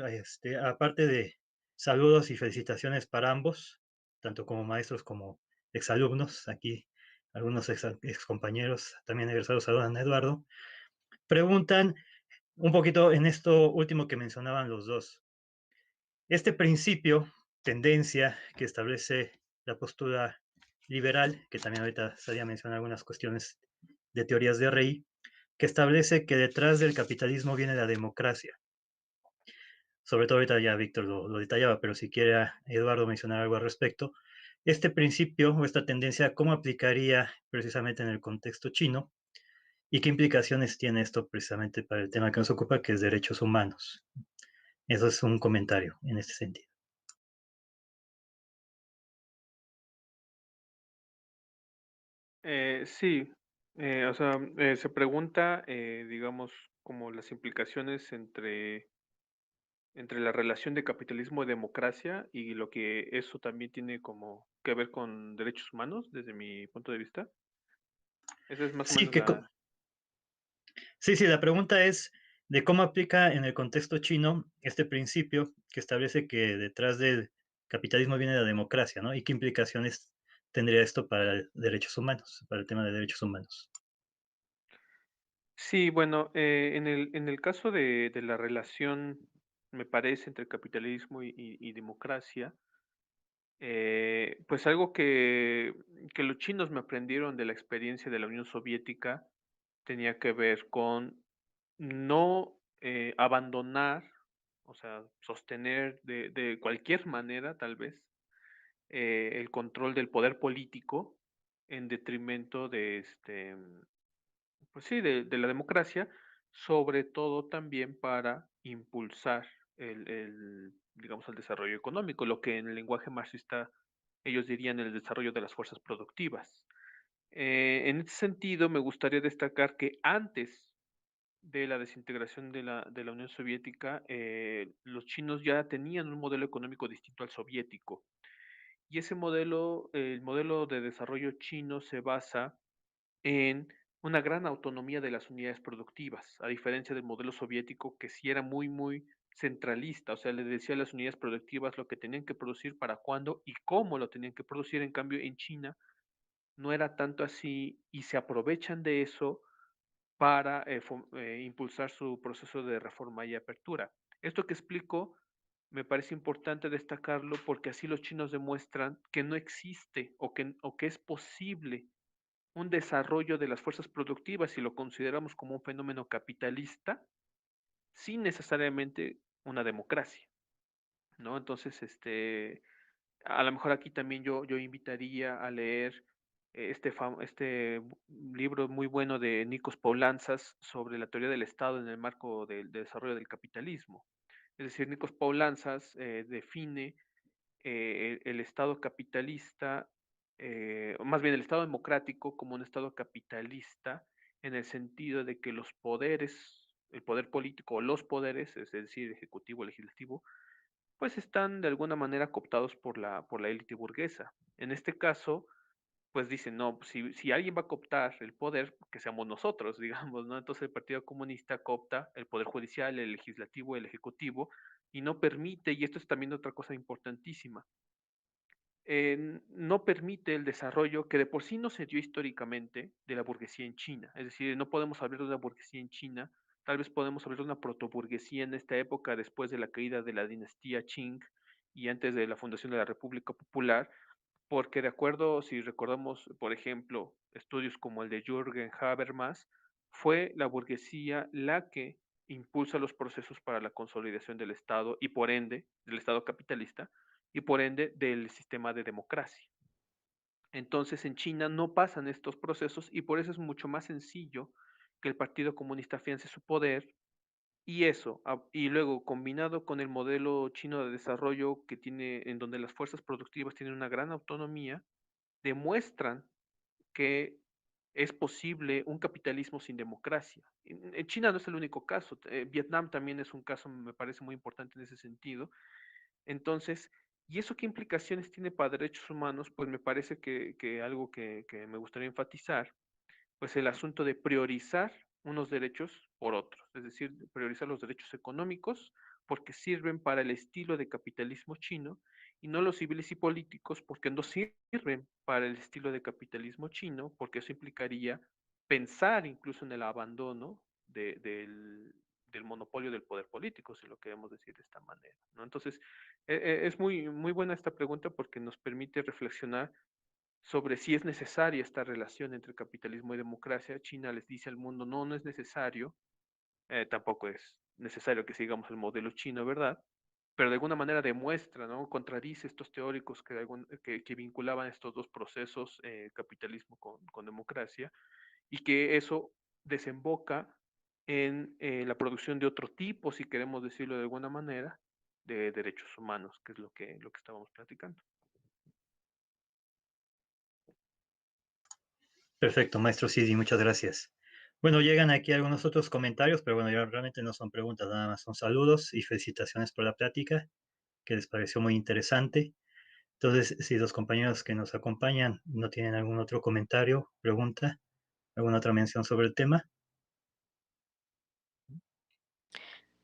Aparte de saludos y felicitaciones para ambos, tanto como maestros como exalumnos, aquí algunos excompañeros también egresados saludan a Eduardo, preguntan un poquito en esto último que mencionaban los dos. Este principio, tendencia que establece la postura liberal, que también ahorita Sadia menciona algunas cuestiones de teorías de Rey, que establece que detrás del capitalismo viene la democracia. Sobre todo ahorita ya Víctor lo detallaba, pero si quiere Eduardo mencionar algo al respecto, este principio o esta tendencia, ¿cómo aplicaría precisamente en el contexto chino? ¿Y qué implicaciones tiene esto precisamente para el tema que nos ocupa, que es derechos humanos? Eso es un comentario en este sentido. Sí, o sea, se pregunta, digamos, como las implicaciones entre la relación de capitalismo y democracia y lo que eso también tiene como que ver con derechos humanos, desde mi punto de vista. Esa es más o Sí, menos la... sí, la pregunta es de cómo aplica en el contexto chino este principio que establece que detrás del capitalismo viene la democracia, ¿no? Y qué implicaciones tendría esto para derechos humanos, para el tema de derechos humanos. Sí, bueno, en el caso de la relación, me parece, entre capitalismo y democracia, pues algo que los chinos me aprendieron de la experiencia de la Unión Soviética tenía que ver con no abandonar, o sea, sostener de cualquier manera, tal vez, el control del poder político en detrimento de pues sí, de la democracia, sobre todo también para impulsar digamos, el desarrollo económico, lo que en el lenguaje marxista ellos dirían el desarrollo de las fuerzas productivas. En este sentido, me gustaría destacar que antes de la desintegración de la Unión Soviética, los chinos ya tenían un modelo económico distinto al soviético. Y ese modelo, el modelo de desarrollo chino se basa en una gran autonomía de las unidades productivas, a diferencia del modelo soviético que sí era muy, muy centralista, o sea, le decía a las unidades productivas lo que tenían que producir, para cuándo y cómo lo tenían que producir. En cambio, en China no era tanto así y se aprovechan de eso para impulsar su proceso de reforma y apertura. Esto que explico me parece importante destacarlo porque así los chinos demuestran que no existe o que es posible un desarrollo de las fuerzas productivas si lo consideramos como un fenómeno capitalista sin necesariamente una democracia, ¿no? Entonces, a lo mejor aquí también yo invitaría a leer libro muy bueno de Nikos Poulantzas sobre la teoría del Estado en el marco del desarrollo del capitalismo. Es decir, Nikos Poulantzas define el Estado capitalista, o más bien el Estado democrático como un Estado capitalista en el sentido de que los poderes, el poder político o los poderes, es decir, ejecutivo, legislativo, pues están de alguna manera cooptados por la élite burguesa. En este caso, pues dicen, no, pues, si alguien va a cooptar el poder, que seamos nosotros, digamos, ¿no? Entonces el Partido Comunista coopta el poder judicial, el legislativo, el ejecutivo, y no permite, y esto es también otra cosa importantísima, no permite el desarrollo que de por sí no se dio históricamente de la burguesía en China. Es decir, no podemos hablar de una burguesía en China, tal vez podemos hablar de una protoburguesía en esta época después de la caída de la dinastía Qing y antes de la fundación de la República Popular, porque de acuerdo, si recordamos, por ejemplo, estudios como el de Jürgen Habermas, fue la burguesía la que impulsa los procesos para la consolidación del Estado y por ende del Estado capitalista y por ende del sistema de democracia. Entonces en China no pasan estos procesos y por eso es mucho más sencillo que el Partido Comunista afiance su poder y eso, y luego combinado con el modelo chino de desarrollo que tiene, en donde las fuerzas productivas tienen una gran autonomía, demuestran que es posible un capitalismo sin democracia. En China no es el único caso, Vietnam también es un caso, me parece muy importante en ese sentido. Entonces, ¿y eso qué implicaciones tiene para derechos humanos? Pues me parece que algo que me gustaría enfatizar pues el asunto de priorizar unos derechos por otros, es decir, priorizar los derechos económicos porque sirven para el estilo de capitalismo chino y no los civiles y políticos porque no sirven para el estilo de capitalismo chino, porque eso implicaría pensar incluso en el abandono del monopolio del poder político, si lo queremos decir de esta manera, ¿no? Entonces, es muy buena esta pregunta porque nos permite reflexionar sobre si es necesaria esta relación entre capitalismo y democracia. China les dice al mundo, no, no es necesario, tampoco es necesario que sigamos el modelo chino, ¿verdad? Pero de alguna manera demuestra, ¿no? Contradice estos teóricos que vinculaban estos dos procesos, capitalismo con democracia, y que eso desemboca en la producción de otro tipo, si queremos decirlo de alguna manera, de derechos humanos, que es lo que estábamos platicando. Perfecto, maestro Sidi, muchas gracias. Bueno, llegan aquí algunos otros comentarios, pero bueno, ya realmente no son preguntas, nada más son saludos y felicitaciones por la plática, que les pareció muy interesante. Entonces, si los compañeros que nos acompañan no tienen algún otro comentario, pregunta, alguna otra mención sobre el tema.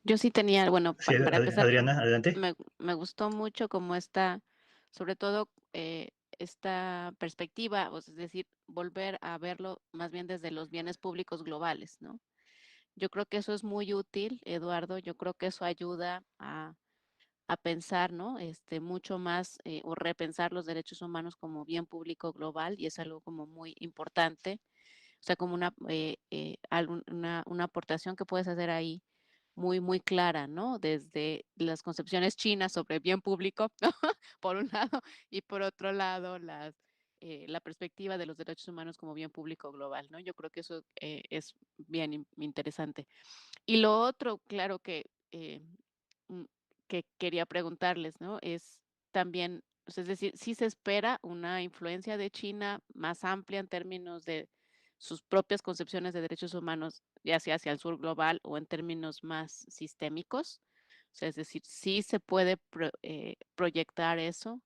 Yo sí tenía, bueno, Sí, para empezar, Adriana, adelante. me gustó mucho como esta, sobre todo esta perspectiva, es decir, volver a verlo más bien desde los bienes públicos globales, ¿no? Yo creo que eso es muy útil, Eduardo. Yo creo que eso ayuda a pensar, ¿no? Mucho más o repensar los derechos humanos como bien público global y es algo como muy importante. O sea, como una aportación que puedes hacer ahí muy, muy clara, ¿no? Desde las concepciones chinas sobre bien público, ¿no? Por un lado, y por otro lado, la perspectiva de los derechos humanos como bien público global, ¿no? Yo creo que eso es bien interesante. Y lo otro, claro mm, que quería preguntarles, ¿no? Es también, o sea, es decir, si se espera una influencia de China más amplia en términos de sus propias concepciones de derechos humanos, ya sea hacia el sur global o en términos más sistémicos. O sea, es decir, sí se puede proyectar eso.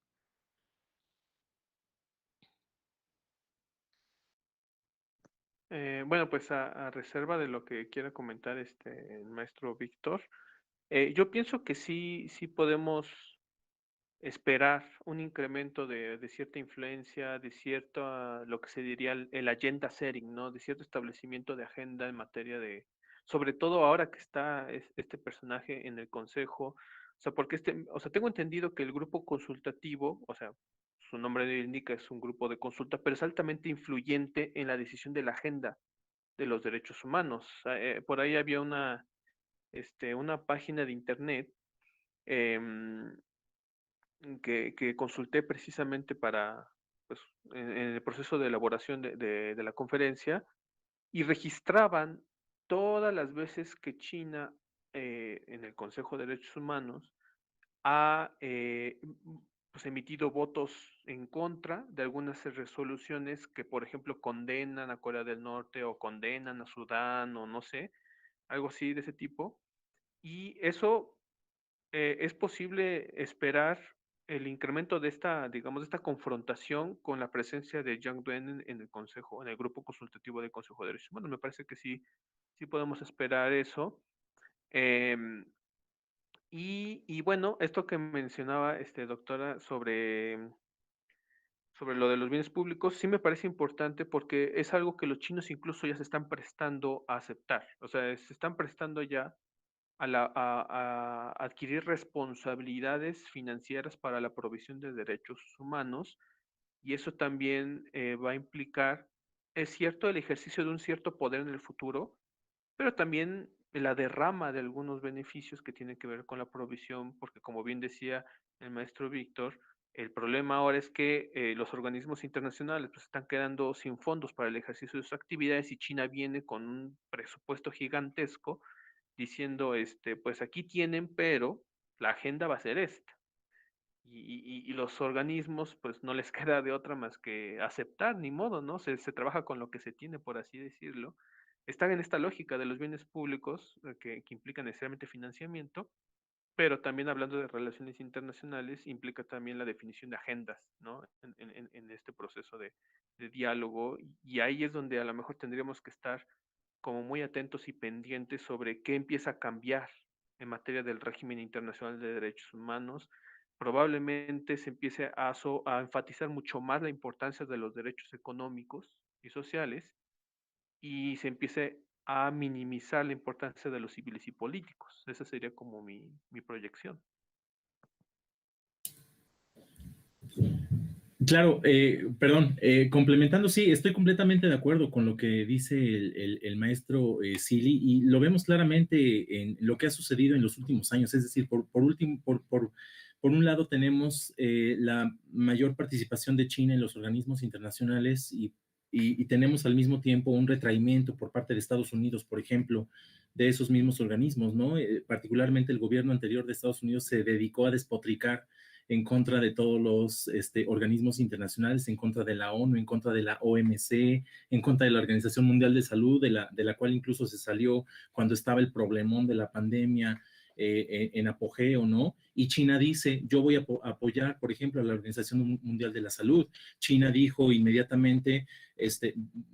Bueno, pues a reserva de lo que quiera comentar el maestro Víctor, Yo pienso que sí podemos esperar un incremento de cierta influencia, de cierto, lo que se diría el agenda setting, ¿no? De cierto establecimiento de agenda en materia de, sobre todo ahora que está este personaje en el consejo, o sea, porque o sea, tengo entendido que el grupo consultativo, o sea, su nombre lo indica, es un grupo de consulta, pero es altamente influyente en la decisión de la agenda de los derechos humanos. Por ahí había una página de internet, em, que consulté precisamente para, pues, en el proceso de elaboración de la conferencia, y registraban todas las veces que China, en el Consejo de Derechos Humanos, ha pues, emitido votos en contra de algunas resoluciones que, por ejemplo, condenan a Corea del Norte o condenan a Sudán o no sé, algo así de ese tipo. Y eso, es posible esperar el incremento de esta, digamos, de esta confrontación con la presencia de Jiang Duan en el consejo, en el grupo consultativo del Consejo de Derechos Humanos. Me parece que sí podemos esperar eso. Em, y bueno, esto que mencionaba, doctora, sobre lo de los bienes públicos, sí me parece importante porque es algo que los chinos incluso ya se están prestando a aceptar. O sea, se están prestando ya a adquirir responsabilidades financieras para la provisión de derechos humanos, y eso también va a implicar, es cierto, el ejercicio de un cierto poder en el futuro, pero también la derrama de algunos beneficios que tienen que ver con la provisión, porque como bien decía el maestro Víctor, el problema ahora es que los organismos internacionales pues, están quedando sin fondos para el ejercicio de sus actividades, y China viene con un presupuesto gigantesco diciendo, pues aquí tienen, pero la agenda va a ser esta. Y los organismos, pues no les queda de otra más que aceptar, ni modo, ¿no? Se trabaja con lo que se tiene, por así decirlo. Están en esta lógica de los bienes públicos, que implican necesariamente financiamiento, pero también hablando de relaciones internacionales, implica también la definición de agendas, ¿no? En este proceso de diálogo, y ahí es donde a lo mejor tendríamos que estar como muy atentos y pendientes sobre qué empieza a cambiar en materia del régimen internacional de derechos humanos. Probablemente se empiece a enfatizar mucho más la importancia de los derechos económicos y sociales, y se empiece a minimizar la importancia de los civiles y políticos. Esa sería como mi proyección. Claro, perdón, complementando, sí, estoy completamente de acuerdo con lo que dice el maestro Zili, y lo vemos claramente en lo que ha sucedido en los últimos años. Es decir, por un lado tenemos la mayor participación de China en los organismos internacionales, y tenemos al mismo tiempo un retraimiento por parte de Estados Unidos, por ejemplo, de esos mismos organismos, ¿no? Particularmente el gobierno anterior de Estados Unidos se dedicó a despotricar en contra de todos los organismos internacionales, en contra de la ONU, en contra de la OMC, en contra de la Organización Mundial de Salud, de la cual incluso se salió cuando estaba el problemón de la pandemia en apogeo, ¿no? Y China dice, yo voy a apoyar, por ejemplo, a la Organización Mundial de la Salud. China dijo inmediatamente,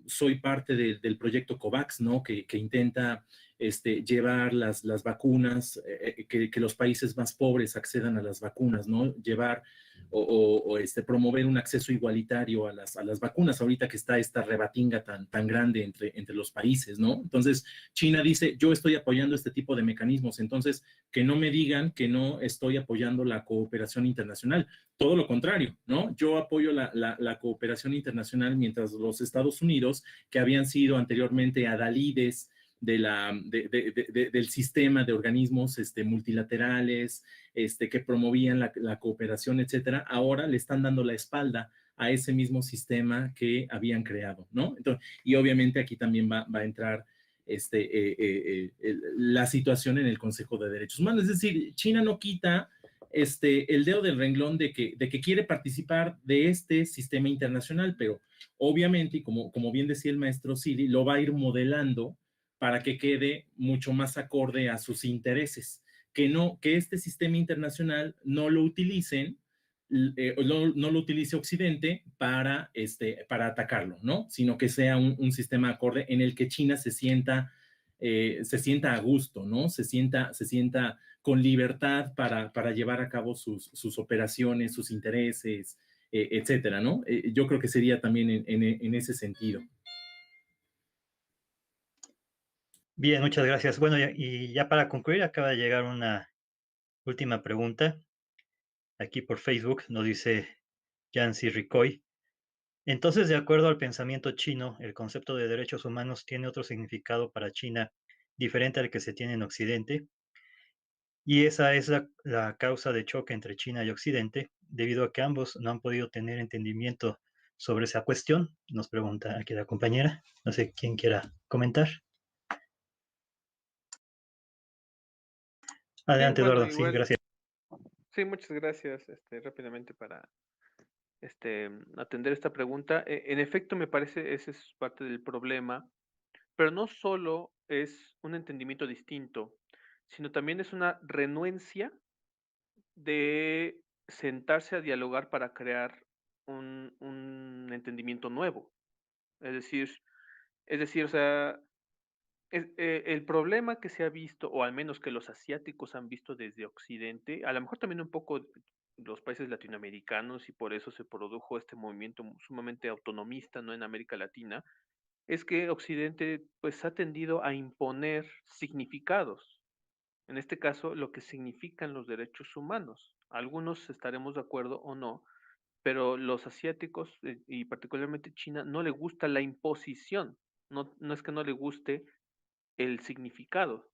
soy parte del proyecto COVAX, ¿no? Que intenta llevar las vacunas, que los países más pobres accedan a las vacunas, ¿no? Llevar o promover un acceso igualitario a las vacunas, ahorita que está esta rebatinga tan grande entre los países, ¿no? Entonces, China dice, yo estoy apoyando este tipo de mecanismos, entonces, que no me digan que no estoy apoyando la cooperación internacional. Todo lo contrario, ¿no? Yo apoyo la cooperación internacional, mientras los Estados Unidos, que habían sido anteriormente adalides del sistema de organismos multilaterales, que promovían la cooperación, etcétera, ahora le están dando la espalda a ese mismo sistema que habían creado, ¿no? Entonces, y obviamente aquí también va a entrar la situación en el Consejo de Derechos Humanos. Es decir, China no quita el dedo del renglón de que quiere participar de este sistema internacional, pero obviamente, y como bien decía el maestro Zili, lo va a ir modelando para que quede mucho más acorde a sus intereses, que este sistema internacional no lo utilicen, no lo utilice Occidente para atacarlo, ¿no? Sino que sea un sistema acorde en el que China se sienta se sienta a gusto, ¿no? Se sienta con libertad para llevar a cabo sus operaciones, sus intereses, etcétera, ¿no? Yo creo que sería también en ese sentido. Bien, muchas gracias. Bueno, y ya para concluir, acaba de llegar una última pregunta. Aquí por Facebook nos dice Yancy Ricoy. Entonces, de acuerdo al pensamiento chino, el concepto de derechos humanos tiene otro significado para China diferente al que se tiene en Occidente, y esa es la causa de choque entre China y Occidente, debido a que ambos no han podido tener entendimiento sobre esa cuestión. Nos pregunta aquí la compañera. No sé quién quiera comentar. Sí, Adelante, bueno, Eduardo. Sí, igual, gracias. sí, muchas gracias, rápidamente para atender esta pregunta. En efecto, me parece ese es parte del problema, pero no solo es un entendimiento distinto, sino también es una renuencia de sentarse a dialogar para crear un entendimiento nuevo. Es decir, o sea, el problema que se ha visto, o al menos que los asiáticos han visto desde Occidente, a lo mejor también un poco los países latinoamericanos, y por eso se produjo este movimiento sumamente autonomista, ¿no? En América Latina, es que Occidente pues ha tendido a imponer significados. En este caso, lo que significan los derechos humanos. Algunos estaremos de acuerdo o no, pero los asiáticos, y particularmente China, no le gusta la imposición. No, no es que no le guste el significado,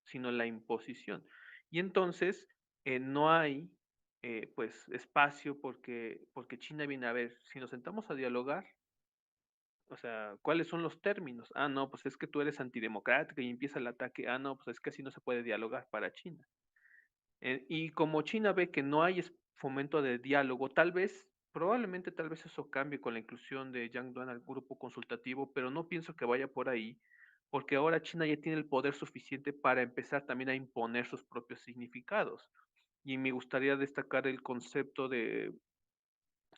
sino la imposición. Y entonces no hay pues espacio porque China viene a ver, si nos sentamos a dialogar, o sea, ¿cuáles son los términos? Ah, no, pues es que tú eres antidemocrática y empieza el ataque. Ah, no, pues es que así no se puede dialogar para China. Y como China ve que no hay fomento de diálogo, probablemente tal vez eso cambie con la inclusión de Yang Duan al grupo consultativo, pero no pienso que vaya por ahí, porque ahora China ya tiene el poder suficiente para empezar también a imponer sus propios significados. Y me gustaría destacar el concepto de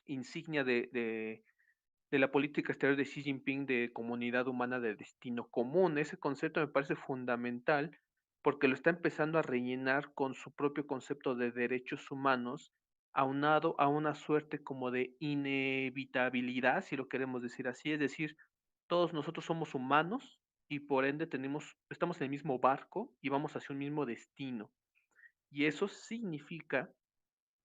insignia de la política exterior de Xi Jinping de comunidad humana de destino común. Ese concepto me parece fundamental porque lo está empezando a rellenar con su propio concepto de derechos humanos, aunado a una suerte como de inevitabilidad, si lo queremos decir así, es decir, todos nosotros somos humanos y por ende estamos en el mismo barco y vamos hacia un mismo destino. Y eso significa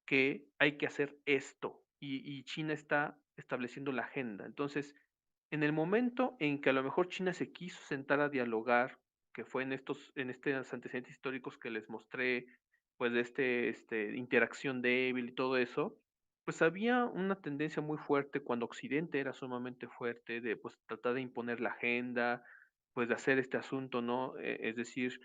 que hay que hacer esto y China está estableciendo la agenda. Entonces, en el momento en que a lo mejor China se quiso sentar a dialogar, que fue en estos antecedentes históricos que les mostré, pues de interacción débil y todo eso, pues había una tendencia muy fuerte cuando Occidente era sumamente fuerte de pues tratar de imponer la agenda, pues de hacer este asunto, ¿no? Es decir,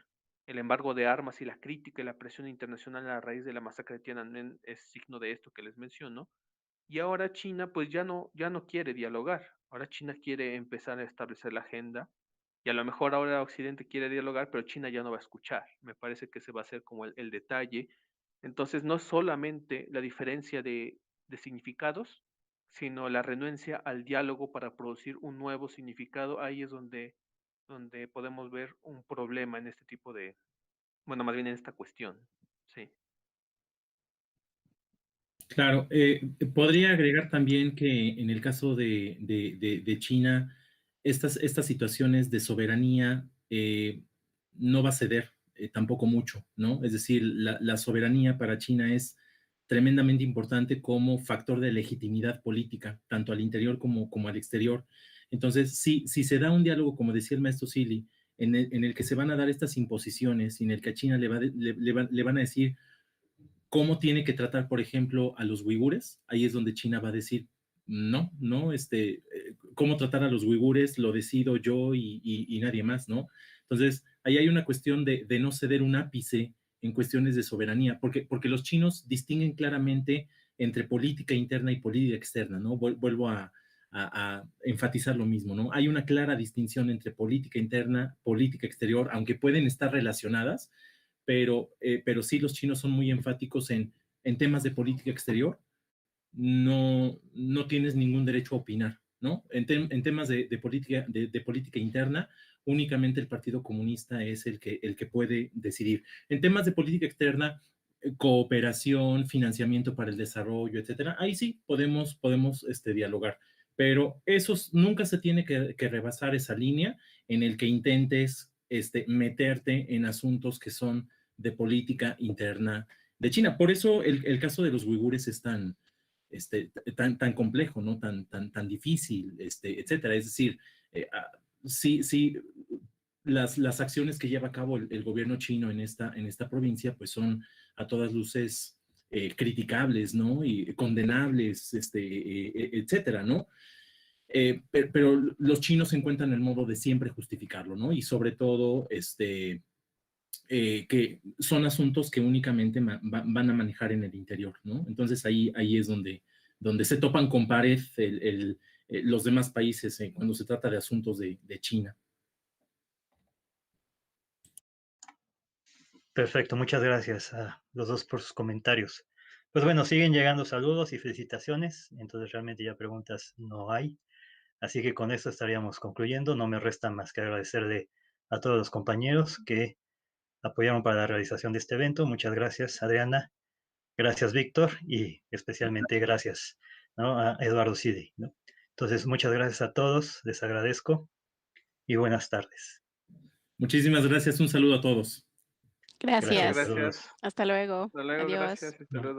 el embargo de armas y la crítica y la presión internacional a raíz de la masacre de Tiananmen es signo de esto que les menciono. Y ahora China pues ya no quiere dialogar. Ahora China quiere empezar a establecer la agenda y a lo mejor ahora Occidente quiere dialogar, pero China ya no va a escuchar. Me parece que ese va a ser como el detalle. Entonces no es solamente la diferencia de significados, sino la renuencia al diálogo para producir un nuevo significado. Ahí es donde podemos ver un problema en este tipo de, bueno, más bien en esta cuestión. Sí. Claro, podría agregar también que en el caso de China, estas situaciones de soberanía no va a ceder tampoco mucho, ¿no? Es decir, la soberanía para China es tremendamente importante como factor de legitimidad política, tanto al interior como al exterior. Entonces, si se da un diálogo, como decía el maestro Zilli, en el que se van a dar estas imposiciones, en el que a China le van a decir cómo tiene que tratar, por ejemplo, a los uigures, ahí es donde China va a decir, no, cómo tratar a los uigures lo decido yo y nadie más, ¿no? Entonces, ahí hay una cuestión de no ceder un ápice en cuestiones de soberanía, porque los chinos distinguen claramente entre política interna y política externa, ¿no? Vuelvo a enfatizar lo mismo, ¿no? Hay una clara distinción entre política interna, política exterior, aunque pueden estar relacionadas, pero sí los chinos son muy enfáticos en temas de política exterior. No tienes ningún derecho a opinar, ¿no? En temas de política interna, únicamente el Partido Comunista es el que puede decidir. En temas de política externa, cooperación, financiamiento para el desarrollo, etcétera, ahí sí podemos dialogar, pero nunca se tiene que rebasar esa línea en el que intentes meterte en asuntos que son de política interna de China. Por eso el caso de los uigures es tan complejo, ¿no? Tan difícil, etcétera. Es decir, sí, las acciones que lleva a cabo el gobierno chino en esta provincia, pues son a todas luces criticables, ¿no? Y condenables, etcétera, ¿no? Pero los chinos encuentran el modo de siempre justificarlo, ¿no? Y sobre todo, que son asuntos que únicamente van a manejar en el interior, ¿no? Entonces ahí es donde se topan con pared los demás países cuando se trata de asuntos de China. Perfecto, muchas gracias a los dos por sus comentarios. Pues bueno, siguen llegando saludos y felicitaciones, entonces realmente ya preguntas no hay. Así que con esto estaríamos concluyendo. No me resta más que agradecerle a todos los compañeros que apoyaron para la realización de este evento. Muchas gracias, Adriana. Gracias, Víctor. Y especialmente gracias, ¿no?, a Eduardo Sidi, ¿no? Entonces, muchas gracias a todos. Les agradezco y buenas tardes. Muchísimas gracias. Un saludo a todos. Gracias. Gracias. Hasta luego. Hasta luego, Adiós. gracias. Hasta luego.